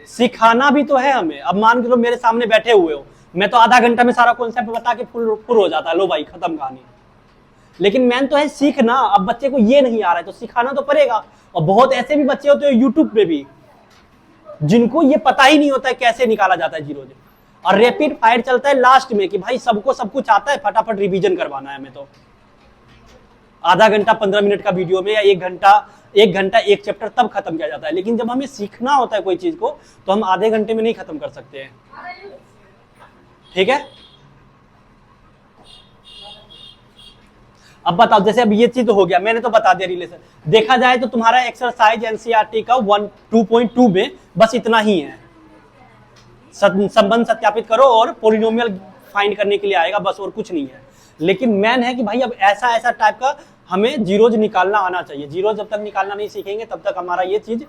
सिखाना भी तो है हमें। अब मान के लो मेरे सामने बैठे हुए हो, मैं तो आधा घंटा में सारा कॉन्सेप्ट बता के फुल हो जाता है, लो भाई खत्म कहानी। लेकिन मेन तो है सीखना। अब बच्चे को ये नहीं आ रहा है तो सिखाना तो पड़ेगा। और बहुत ऐसे भी बच्चे होते हैं यूट्यूब पे भी जिनको ये पता ही नहीं होता है कैसे निकाला जाता है जीरो। और रैपिड फायर चलता है लास्ट में कि भाई सबको सब कुछ आता है, फटाफट रिवीजन करवाना है हमें। तो आधा घंटा 15 मिनट का वीडियो में या एक घंटा एक चैप्टर तब खत्म किया जाता है। लेकिन जब हमें सीखना होता है कोई चीज को तो हम आधे घंटे में नहीं खत्म कर सकते हैं, ठीक है। अब बताओ, जैसे अब ये चीज तो हो गया, मैंने तो बता दिया रिलेशन। देखा जाए तो तुम्हारा एक्सरसाइज एनसीईआरटी का 2.2 में बस इतना ही है, संबंध सत्यापित करो और पोलिनोमियल फाइंड करने के लिए आएगा, बस और कुछ नहीं है। लेकिन मैन है कि भाई अब ऐसा ऐसा टाइप का हमें जीरोज निकालना आना चाहिए। जीरो जब तक निकालना नहीं सीखेंगे तब तक हमारा ये चीज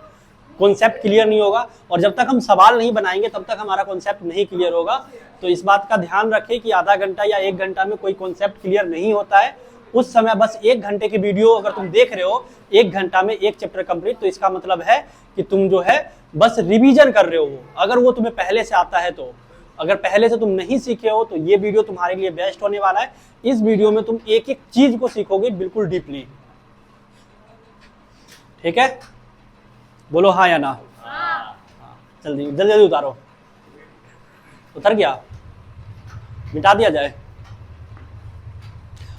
कॉन्सेप्ट क्लियर नहीं होगा, और जब तक हम सवाल नहीं बनाएंगे तब तक हमारा कॉन्सेप्ट नहीं क्लियर होगा। तो इस बात का ध्यान रखें कि आधा घंटा या 1 घंटा में कोई कॉन्सेप्ट क्लियर नहीं होता है। उस समय बस 1 घंटे की वीडियो अगर तुम देख रहे हो 1 घंटा में 1 चैप्टर कंप्लीट, तो इसका मतलब है कि तुम जो है बस रिवीजन कर रहे हो, अगर वो तुम्हें पहले से आता है तो। अगर पहले से तुम नहीं सीखे हो तो ये वीडियो तुम्हारे लिए बेस्ट होने वाला है। इस वीडियो में तुम एक एक चीज को सीखोगे बिल्कुल डीपली। ठीक है, बोलो हाँ या ना। हाँ। जल्दी जल्दी जल्दी उतारो। उतर गया, मिटा दिया जाए।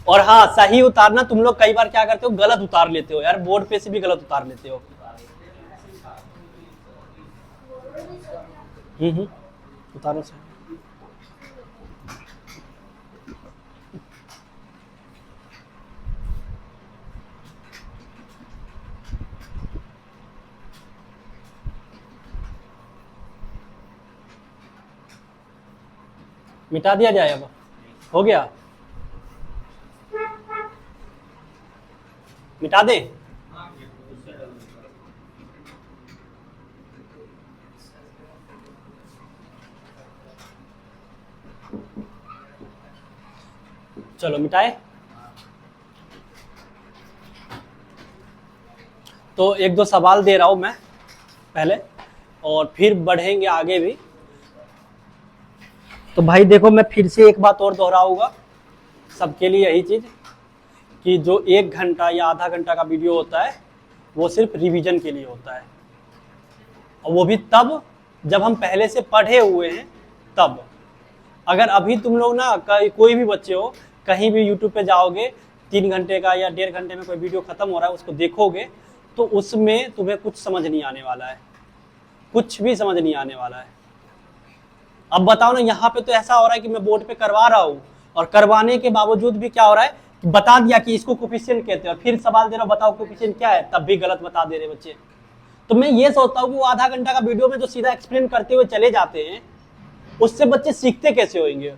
और हाँ, सही उतारना। तुम लोग कई बार क्या करते हो, गलत उतार लेते हो यार, बोर्ड पे से भी गलत उतार लेते हो। उतारो से। मिटा दिया जाए, अब हो गया, मिटा दे। चलो मिटाए। तो 1-2 सवाल दे रहा हूं मैं पहले, और फिर बढ़ेंगे आगे भी। तो भाई देखो, मैं फिर से एक बात और दोहराऊंगा सबके लिए यही चीज, कि जो 1 घंटा या आधा घंटा का वीडियो होता है वो सिर्फ रिवीजन के लिए होता है, और वो भी तब जब हम पहले से पढ़े हुए हैं तब। अगर अभी तुम लोग ना, कोई भी बच्चे हो, कहीं भी यूट्यूब पे जाओगे, 3 घंटे का या 1.5 घंटे में कोई वीडियो खत्म हो रहा है, उसको देखोगे तो उसमें तुम्हें कुछ समझ नहीं आने वाला है, कुछ भी समझ नहीं आने वाला है। अब बताओ ना, यहाँ पे तो ऐसा हो रहा है कि मैं बोर्ड पे करवा रहा हूँ, और करवाने के बावजूद भी क्या हो रहा है, बता दिया कि इसको कोफिशिएंट कहते हैं, और फिर सवाल दे रहा हूँ बताओ कोफिशिएंट क्या है, तब भी गलत बता दे रहे बच्चे। तो मैं ये सोचता हूँ कि वो आधा घंटा का वीडियो में जो सीधा एक्सप्लेन करते हुए चले जाते हैं, उससे बच्चे सीखते कैसे होंगे?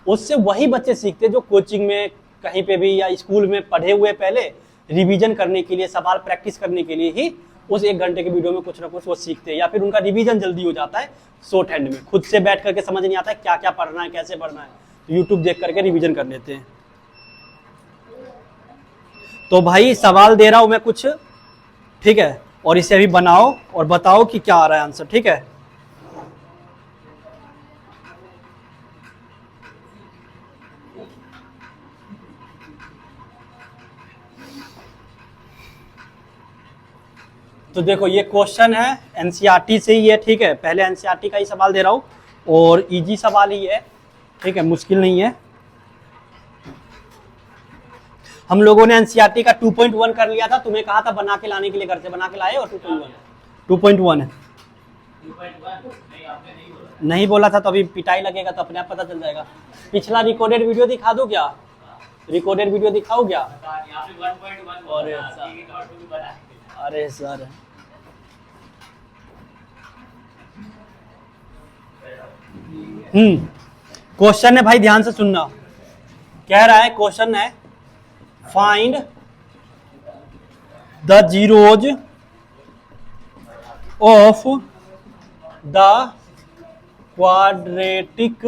उससे वही बच्चे सीखते जो कोचिंग में कहीं पे भी या स्कूल में पढ़े हुए, पहले रिवीजन करने के लिए, सवाल प्रैक्टिस करने के लिए ही उस 1 घंटे के वीडियो में कुछ ना कुछ वो सीखते हैं, या फिर उनका रिवीजन जल्दी हो जाता है शॉर्ट हैंड में। खुद से बैठ करके समझ नहीं आता है क्या क्या पढ़ना है, कैसे पढ़ना है, तो यूट्यूब देख करके रिवीजन कर लेते हैं। तो भाई सवाल दे रहा हूं मैं कुछ, ठीक है, और इसे अभी बनाओ और बताओ कि क्या आ रहा है आंसर, ठीक है। तो देखो, ये क्वेश्चन है एनसीईआरटी से ही है, ठीक है। पहले एनसीईआरटी का ही सवाल दे रहा हूं, और इजी सवाल ही है, ठीक है, मुश्किल नहीं है। हम लोगों ने एनसीईआरटी का 2.1 कर लिया था, तुम्हें कहा था बना के लाने के लिए, घर से बना के लाए, और 2.1 है। नहीं बोला था तो अभी पिटाई लगेगा, तो अपने आप पता चल जाएगा। पिछला रिकॉर्डेड वीडियो दिखा दो क्या? रिकॉर्डेड वीडियो दिखाओ क्या? अरे सर, क्वेश्चन है भाई, ध्यान से सुनना। कह रहा है, क्वेश्चन है, find the zeros of the quadratic,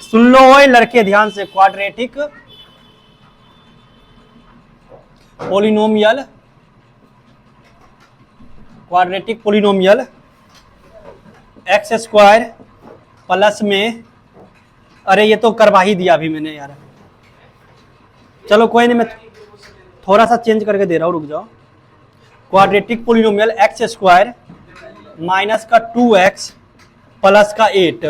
सुन लो ओए लड़के ध्यान से, quadratic polynomial, X square plus में, अरे ये तो करवा ही दिया अभी मैंने यार, चलो कोई नहीं, मैं थोड़ा सा चेंज करके दे रहा हूं, रुक जाओ। Quadratic polynomial X square minus का 2x प्लस का 8,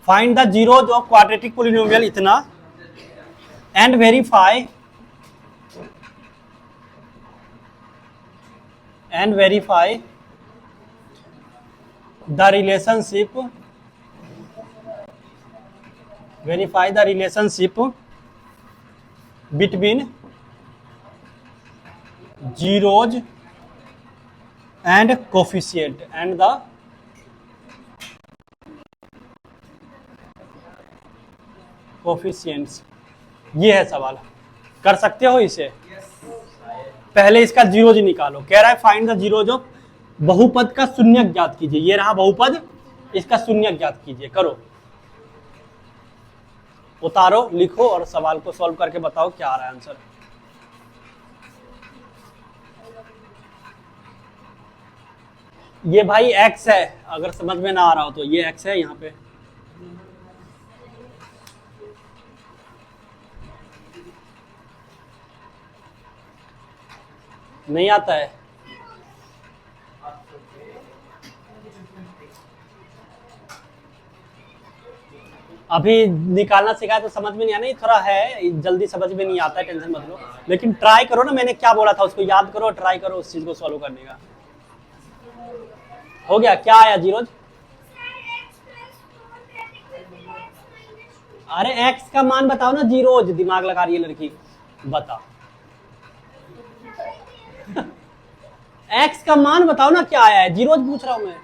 find the zeros of quadratic polynomial इतना, and verify the relationship verify the relationship between zeros and coefficient and the coefficients. ये है सवाल, कर सकते हो इसे। पहले इसका जीरोज निकालो, कह रहा है फाइंड द जीरोज ऑफ, बहुपद का शून्यक ज्ञात कीजिए। ये रहा बहुपद, इसका शून्यक ज्ञात कीजिए। करो, उतारो, लिखो और सवाल को सॉल्व करके बताओ क्या आ रहा है आंसर। ये भाई x है, अगर समझ में ना आ रहा हो तो ये x है यहाँ पे। नहीं आता है, अभी निकालना सिखाया तो समझ में नहीं आना, ये थोड़ा है, जल्दी समझ में नहीं आता है, टेंशन मत लो। लेकिन ट्राई करो ना, मैंने क्या बोला था उसको याद करो, ट्राई करो उस चीज को सॉल्व करने का। हो गया, क्या आया जीरोज? अरे x का मान बताओ ना जीरोज, दिमाग लगा रही है लड़की, बता। x का मान बताओ ना क्या आया है, जीरोज पूछ रहा हूं मैं।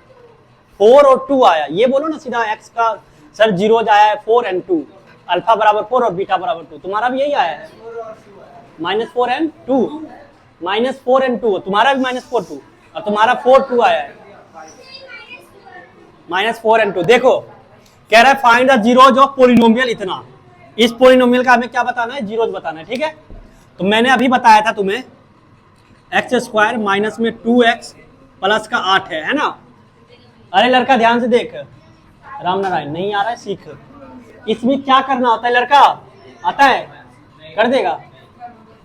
4 और 2 आया, ये बोलो ना सीधा x का सर जीरोज आया है 4 and 2, अल्फा बराबर 4 और बीटा बराबर 2। तुम्हारा भी यही आया है, -4 and 2, -4 and 2, तुम्हारा भी -4 2 और तुम्हारा 4 2 आया है, -4 and 2। देखो कह रहा है find the zeros of polynomial इतना। इस पोलिनोमियल का हमें क्या बताना है, जीरोज बताना है, ठीक है। तो मैंने अभी बताया था तुम्हें x² माइनस में 2x प्लस का 8 है ना। अरे लड़का ध्यान से देख, राम नारायण, नहीं आ रहा है सीख। इसमें क्या करना होता है लड़का, आता है, कर देगा।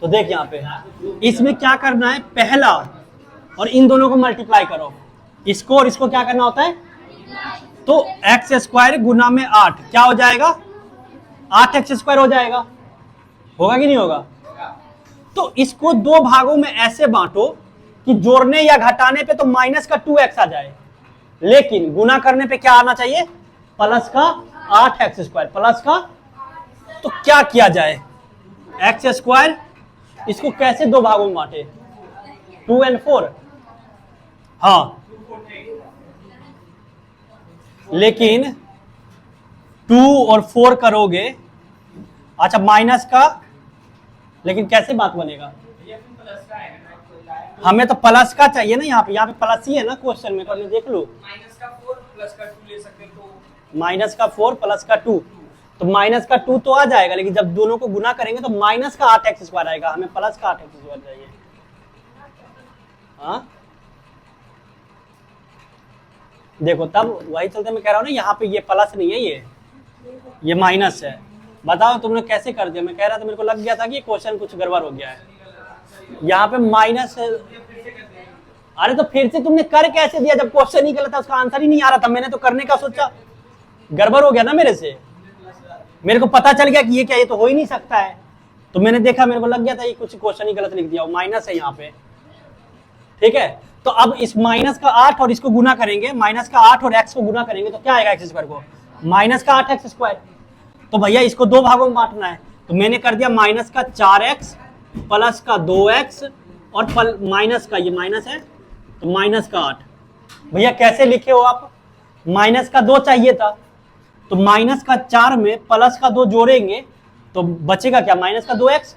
तो देख यहाँ पे इसमें क्या करना है, पहला और इन दोनों को मल्टीप्लाई करो, इसको और इसको क्या करना होता है, तो x² गुना में 8 क्या हो जाएगा, 8x² हो जाएगा, होगा कि नहीं होगा। तो इसको दो भागों में ऐसे बांटो कि जोड़ने या घटाने पे तो माइनस का 2x आ जाए, लेकिन गुना करने पे क्या आना चाहिए, प्लस का 8x², प्लस का। तो क्या किया जाए, x², इसको कैसे दो भागों में बांटे, 2 and 4, हाँ, लेकिन 2 और 4 करोगे, अच्छा माइनस का, लेकिन कैसे बात बनेगा, हमें तो प्लस का चाहिए ना, यहाँ पे प्लस ही है ना क्वेश्चन में, तो देख लो -4 प्लस का 2 ले सकते तो -4 प्लस का 2, तो माइनस का 2 तो आ जाएगा, लेकिन जब दोनों को गुना करेंगे तो माइनस का 8x² आएगा, हमें प्लस का 8x² चाहिए। हाँ देखो, तब वही चलते मैं कह रहा हूँ ना, यहाँ पे ये प्लस नहीं है, ये माइनस है। बताओ तुमने कैसे कर दिया, मैं कह रहा था, मेरे को लग गया था कि क्वेश्चन कुछ गड़बड़ हो गया है, यहाँ पे माइनस है। अरे तो फिर से तुमने कर कैसे दिया, जब क्वेश्चन ही गलत था, उसका आंसर ही नहीं आ रहा था, मैंने तो करने का सोचा, गड़बड़ हो गया ना मेरे से, मेरे को पता चल गया कि ये क्या, ये तो हो ही नहीं सकता है, तो मैंने देखा, मेरे को लग गया था ये कुछ क्वेश्चन ही गलत लिख दिया, माइनस है यहाँ पे, ठीक है। तो अब इस माइनस का 8 और इसको गुना करेंगे, माइनस का 8 और x को गुना करेंगे तो क्या आएगा, x² को माइनस का 8x²। तो भैया इसको दो भागों में बांटना है, तो मैंने कर दिया माइनस का 4x प्लस का 2x और माइनस का, ये माइनस है तो माइनस का 8। भैया कैसे लिखे हो आप, माइनस का 2 चाहिए था, तो माइनस का 4 में प्लस का 2 जोड़ेंगे तो बचेगा क्या, माइनस का 2x,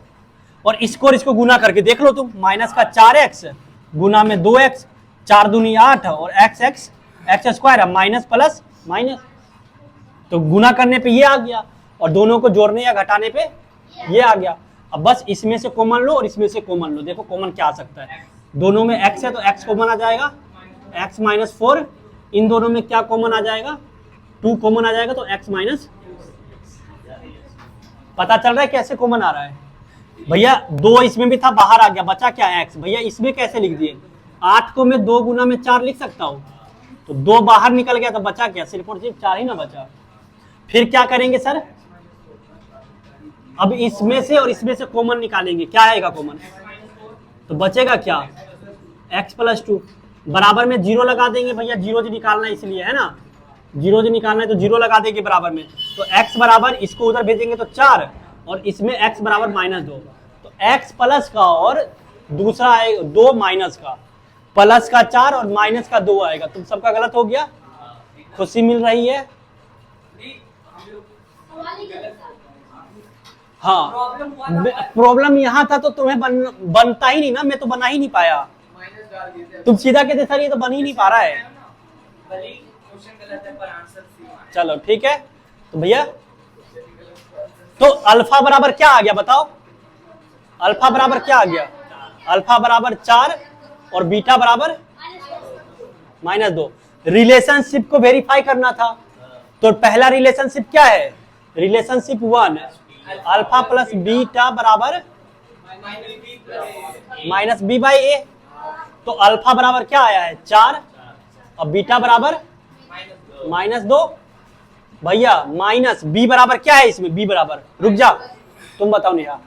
और इसको गुना करके देख लो तुम, माइनस का 4x गुना में 2x, 4 दूनी 8 और x² माइनस प्लस माइनस, तो गुना करने पे ये आ गया और दोनों को जोड़ने या घटाने पे ये आ गया। अब बस इसमें से कॉमन लो और इसमें से कॉमन लो, देखो कॉमन क्या आ सकता है, दोनों में x है तो x कॉमन आ जाएगा, x - 4, इन दोनों में क्या कॉमन आ जाएगा, 2 कॉमन आ जाएगा, तो x पता चल रहा है कैसे कॉमन आ रहा है। भैया 2 इसमें भी था, बाहर आ गया, बचा क्या, x। भैया इसमें कैसे लिख दिए, 8 को मैं 2 गुना में 4 लिख सकता हूँ, तो 2 बाहर निकल गया तो बचा क्या, सिर्फ और सिर्फ 4 ही ना बचा। फिर क्या करेंगे सर, अब इसमें से और इसमें से कॉमन निकालेंगे, क्या आएगा कॉमन, तो बचेगा क्या, x + 2, बराबर में 0 लगा देंगे, भैया जीरो निकालना इसलिए है ना, जीरो जो निकालना है तो जीरो लगा देंगे बराबर में, तो x बराबर इसको उधर भेजेंगे तो 4 और इसमें x बराबर -2, तो x प्लस का और दूसरा आएगा 2 माइनस का, प्लस का 4 और माइनस का 2 आएगा। तुम सबका गलत हो गया, खुशी मिल रही है। हाँ प्रॉब्लम हुआ था, प्रॉब्लम यहाँ था तो तुम्हें बनता ही नहीं ना, मैं तो बना ही नहीं पाया। माइनस डाल दिए थे। तुम सीधा कहते सर ये तो बन ही नहीं पा रहा है। भले ही क्वेश्चन गलत है पर आंसर सही है। चलो ठीक है, तो भैया तो अल्फा बराबर क्या आ गया बताओ, अल्फा बराबर क्या आ गया, अल्फा बराबर 4 और बीटा बराबर -2। रिलेशनशिप को वेरीफाई करना था, तो पहला रिलेशनशिप क्या है, रिलेशनशिप 1, अल्फा प्लस बीटा बराबर -b/a। तो अल्फा बराबर क्या आया है 4 और बीटा बराबर -2। भैया माइनस बी बराबर क्या है इसमें, बी बराबर, रुक जा तुम बताओ नेहा,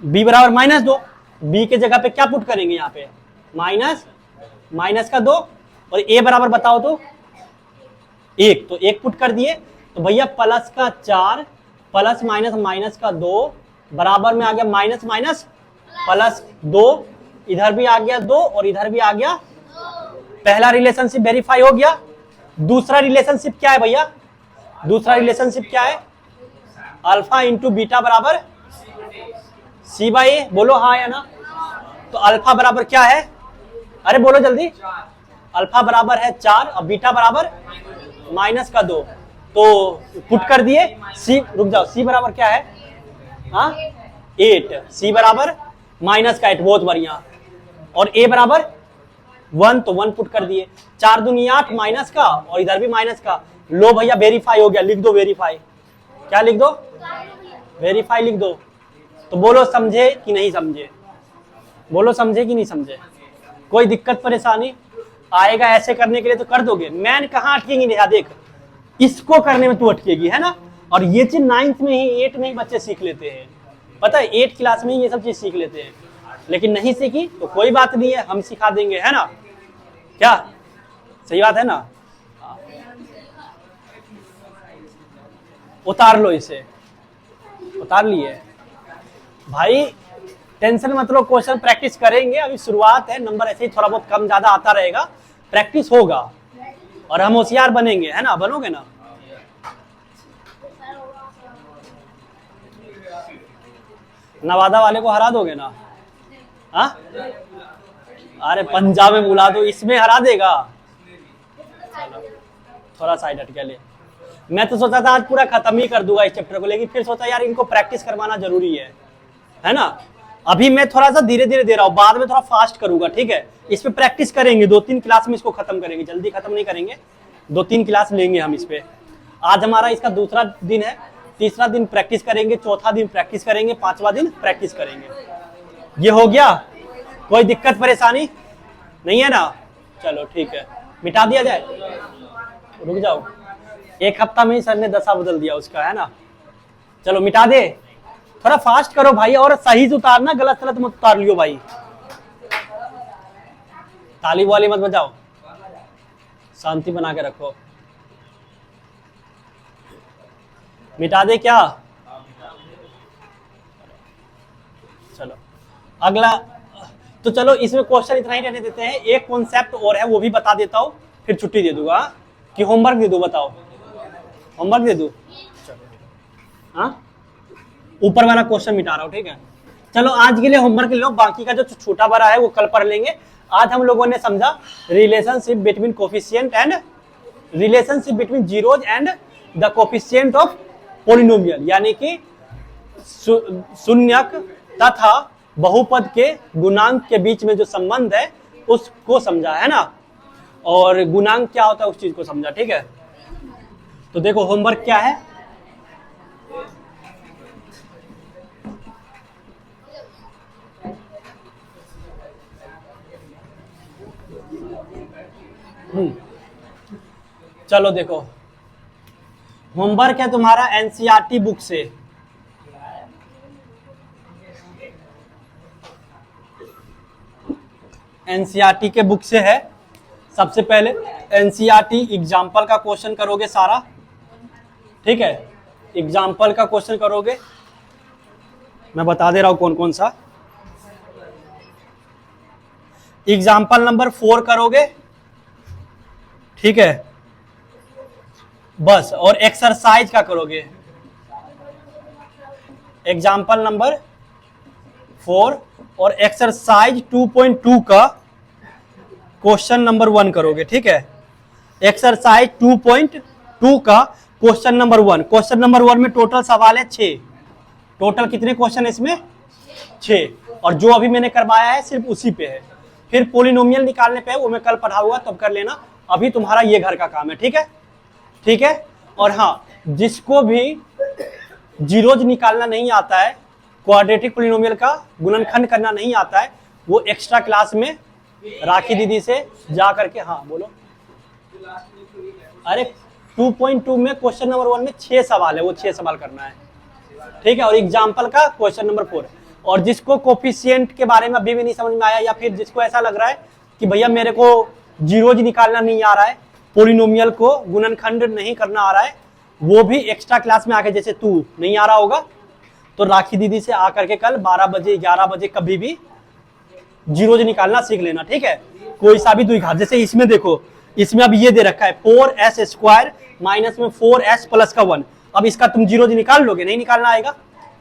बी बराबर -2, बी के जगह पे क्या पुट करेंगे यहाँ पे, माइनस का 2 और ए बराबर बताओ तो 1, तो 1 पुट कर दिए। तो भैया प्लस का 4 प्लस माइनस का 2 बराबर में आ गया माइनस प्लस 2, इधर भी आ गया 2 और इधर भी आ गया। पहला रिलेशनशिप वेरीफाई हो गया। दूसरा रिलेशनशिप क्या है भैया, दूसरा रिलेशनशिप क्या है, अल्फा इंटू बीटा बराबर c/a, बोलो हाँ या ना। तो अल्फा बराबर क्या है, अरे बोलो जल्दी, अल्फा बराबर है 4 और बीटा बराबर माइनस का 2, तो पुट कर दिए। सी, रुक जाओ, सी बराबर क्या है, हाँ 8, सी बराबर -8, बहुत बढ़िया, और ए बराबर 1, तो 1 पुट कर दिए। 4 दूनी 8 माइनस का और इधर भी माइनस का। लो भैया वेरीफाई हो गया, लिख दो वेरीफाई, क्या लिख दो, वेरीफाई लिख दो। तो बोलो समझे कि नहीं समझे, बोलो समझे कि नहीं समझे, कोई दिक्कत परेशानी आएगा ऐसे करने के लिए तो कर दोगे। मैन कहाँ अटकेंगी नेहा, देख इसको करने में तू अटकेगी है ना। और ये चीज 9th में ही 8 में ही बच्चे सीख लेते हैं, पता है 8 क्लास में ही ये सब चीज सीख लेते हैं, लेकिन नहीं सीखी तो कोई बात नहीं है, हम सिखा देंगे है ना, क्या सही बात है ना। उतार लो इसे, उतार लिए भाई, टेंशन मत लो, क्वेश्चन प्रैक्टिस करेंगे, अभी शुरुआत है, नंबर ऐसे ही थोड़ा बहुत कम ज्यादा आता रहेगा, प्रैक्टिस होगा और हम होशियार बनेंगे है ना, बनोगे ना। नवादा वाले को हरा दोगे ना, हाँ अरे पंजाब में बुला दो, इसमें हरा देगा। थोड़ा साइड हट गया ले, मैं तो सोचा था आज पूरा खत्म ही कर दूंगा इस चैप्टर को, लेकिन फिर सोचा यार इनको प्रैक्टिस करवाना जरूरी है ना। अभी मैं थोड़ा सा धीरे धीरे दे रहा हूँ, बाद में थोड़ा फास्ट करूंगा, ठीक है। इस पे प्रैक्टिस करेंगे, 2-3 क्लास में इसको खत्म करेंगे, जल्दी खत्म नहीं करेंगे, 2-3 क्लास लेंगे हम इस पे। आज हमारा इसका दूसरा दिन है, तीसरा दिन प्रैक्टिस करेंगे, चौथा दिन प्रैक्टिस करेंगे, 5वां दिन प्रैक्टिस करेंगे। ये हो गया, कोई दिक्कत परेशानी नहीं है ना। चलो ठीक है, मिटा दिया जाए, रुक जाओ, 1 हफ्ता में ही सर ने दशा बदल दिया उसका है ना। चलो मिटा दे, थोड़ा फास्ट करो भाई, और सही से उतारना, गलत सलत मत उतार लियो भाई। ताली वाली मत बजाओ, शांति बना के रखो। मिटा दे क्या, चलो अगला। तो चलो इसमें क्वेश्चन इतना ही रहने देते हैं, एक कॉन्सेप्ट और है वो भी बता देता हूँ, फिर छुट्टी दे दूंगा कि होमवर्क दे दूं, बताओ होमवर्क दे दूं। हाँ ऊपर वाला क्वेश्चन मिटा रहा हूँ, ठीक है। चलो आज के लिए होमवर्क ले लो, बाकी का जो छोटा बड़ा है वो कल पढ़ लेंगे। आज हम लोगों ने समझा relationship between coefficient and relationship between zeros and the coefficient of polynomial, यानी कि शून्यक तथा बहुपद के गुणांक के बीच में जो संबंध है उसको समझा है ना, और गुणांक क्या होता है उस चीज को समझा, ठीक है। तो देखो होमवर्क क्या है, चलो देखो होमवर्क है तुम्हारा एनसीईआरटी बुक से, एनसीईआरटी के बुक से है। सबसे पहले एनसीईआरटी एग्जाम्पल का क्वेश्चन करोगे सारा, ठीक है, एग्जाम्पल का क्वेश्चन करोगे। मैं बता दे रहा हूं कौन कौन सा। एग्जाम्पल नंबर 4 करोगे, ठीक है, बस। और एक्सरसाइज का करोगे, एग्जाम्पल नंबर 4 और एक्सरसाइज 2.2 का क्वेश्चन नंबर 1 करोगे, ठीक है। एक्सरसाइज 2.2 का क्वेश्चन नंबर 1। क्वेश्चन नंबर 1 में टोटल सवाल है 6। टोटल कितने क्वेश्चन इसमें? 6। और जो अभी मैंने करवाया है सिर्फ उसी पे है। फिर पोलिनोमियल निकालने पे है, वो मैं कल पढ़ाऊंगा तब कर लेना। अभी तुम्हारा ये घर का काम है, ठीक है, ठीक है। और हाँ, जिसको भी जीरोज निकालना नहीं आता है, क्वाड्रेटिक पोलिनोमियल का गुणनखंड करना नहीं आता है, वो एक्स्ट्रा क्लास में राखी दीदी से जा करके, हाँ बोलो। अरे 2.2 में क्वेश्चन नंबर 1 में 6 सवाल है, वो 6 सवाल करना है, ठीक है। और एग्जाम्पल का क्वेश्चन नंबर 4। और जिसको कोफिशिएंट के बारे में अभी भी नहीं समझ में आया, या फिर जिसको ऐसा लग रहा है कि भैया मेरे को जीरोज निकालना नहीं आ रहा है, पोलिनोमियल को गुणनखंड नहीं करना आ रहा है, वो भी एक्स्ट्रा क्लास में आके, जैसे तू नहीं आ रहा होगा तो राखी दीदी से आकर के कल 12 बजे 11 बजे कभी भी जीरोज निकालना सीख लेना, ठीक है। कोई सा भी द्विघात, जैसे इसमें देखो, इसमें अब ये दे रखा है 4s² माइनस में 4s प्लस का 1। अब इसका तुम जीरोज निकाल लोगे? नहीं निकालना आएगा,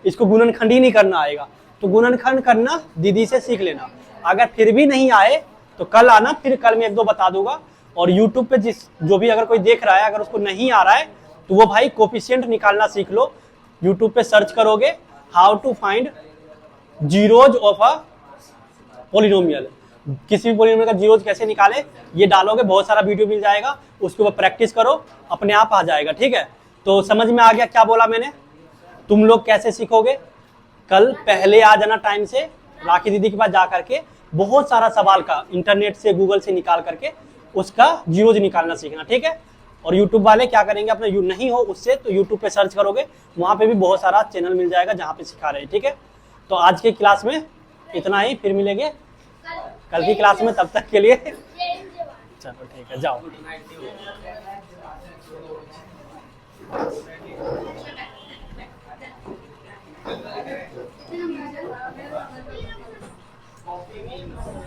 इसको गुणनखंड ही नहीं करना आएगा। तो गुणनखंड करना दीदी से सीख लेना। अगर फिर भी नहीं आए तो कल आना, फिर कल मैं 1-2 बता दूंगा। और यूट्यूब पे जो भी अगर कोई देख रहा है, अगर उसको नहीं आ रहा है तो वो भाई कोफिशिएंट निकालना सीख लो। यूट्यूब पे सर्च करोगे how to find zeros of a polynomial, किसी भी पोलिनोमियल का जीरोज कैसे निकाले, ये डालोगे, बहुत सारा वीडियो मिल जाएगा, उसके ऊपर प्रैक्टिस करो, अपने आप आ जाएगा, ठीक है। तो समझ में आ गया क्या बोला मैंने? तुम लोग कैसे सीखोगे? कल पहले आ जाना टाइम से, राखी दीदी के पास जा करके बहुत सारा सवाल का इंटरनेट से, गूगल से निकाल करके उसका जीरोज निकालना सीखना, ठीक है। और यूट्यूब वाले क्या करेंगे, अपना नहीं हो उससे तो यूट्यूब पे सर्च करोगे, वहां पे भी बहुत सारा चैनल मिल जाएगा जहाँ पे सिखा रहे हैं, ठीक है। तो आज के क्लास में इतना ही, फिर मिलेंगे कल की क्लास में। तब तक के लिए चलो ठीक है, जाओ।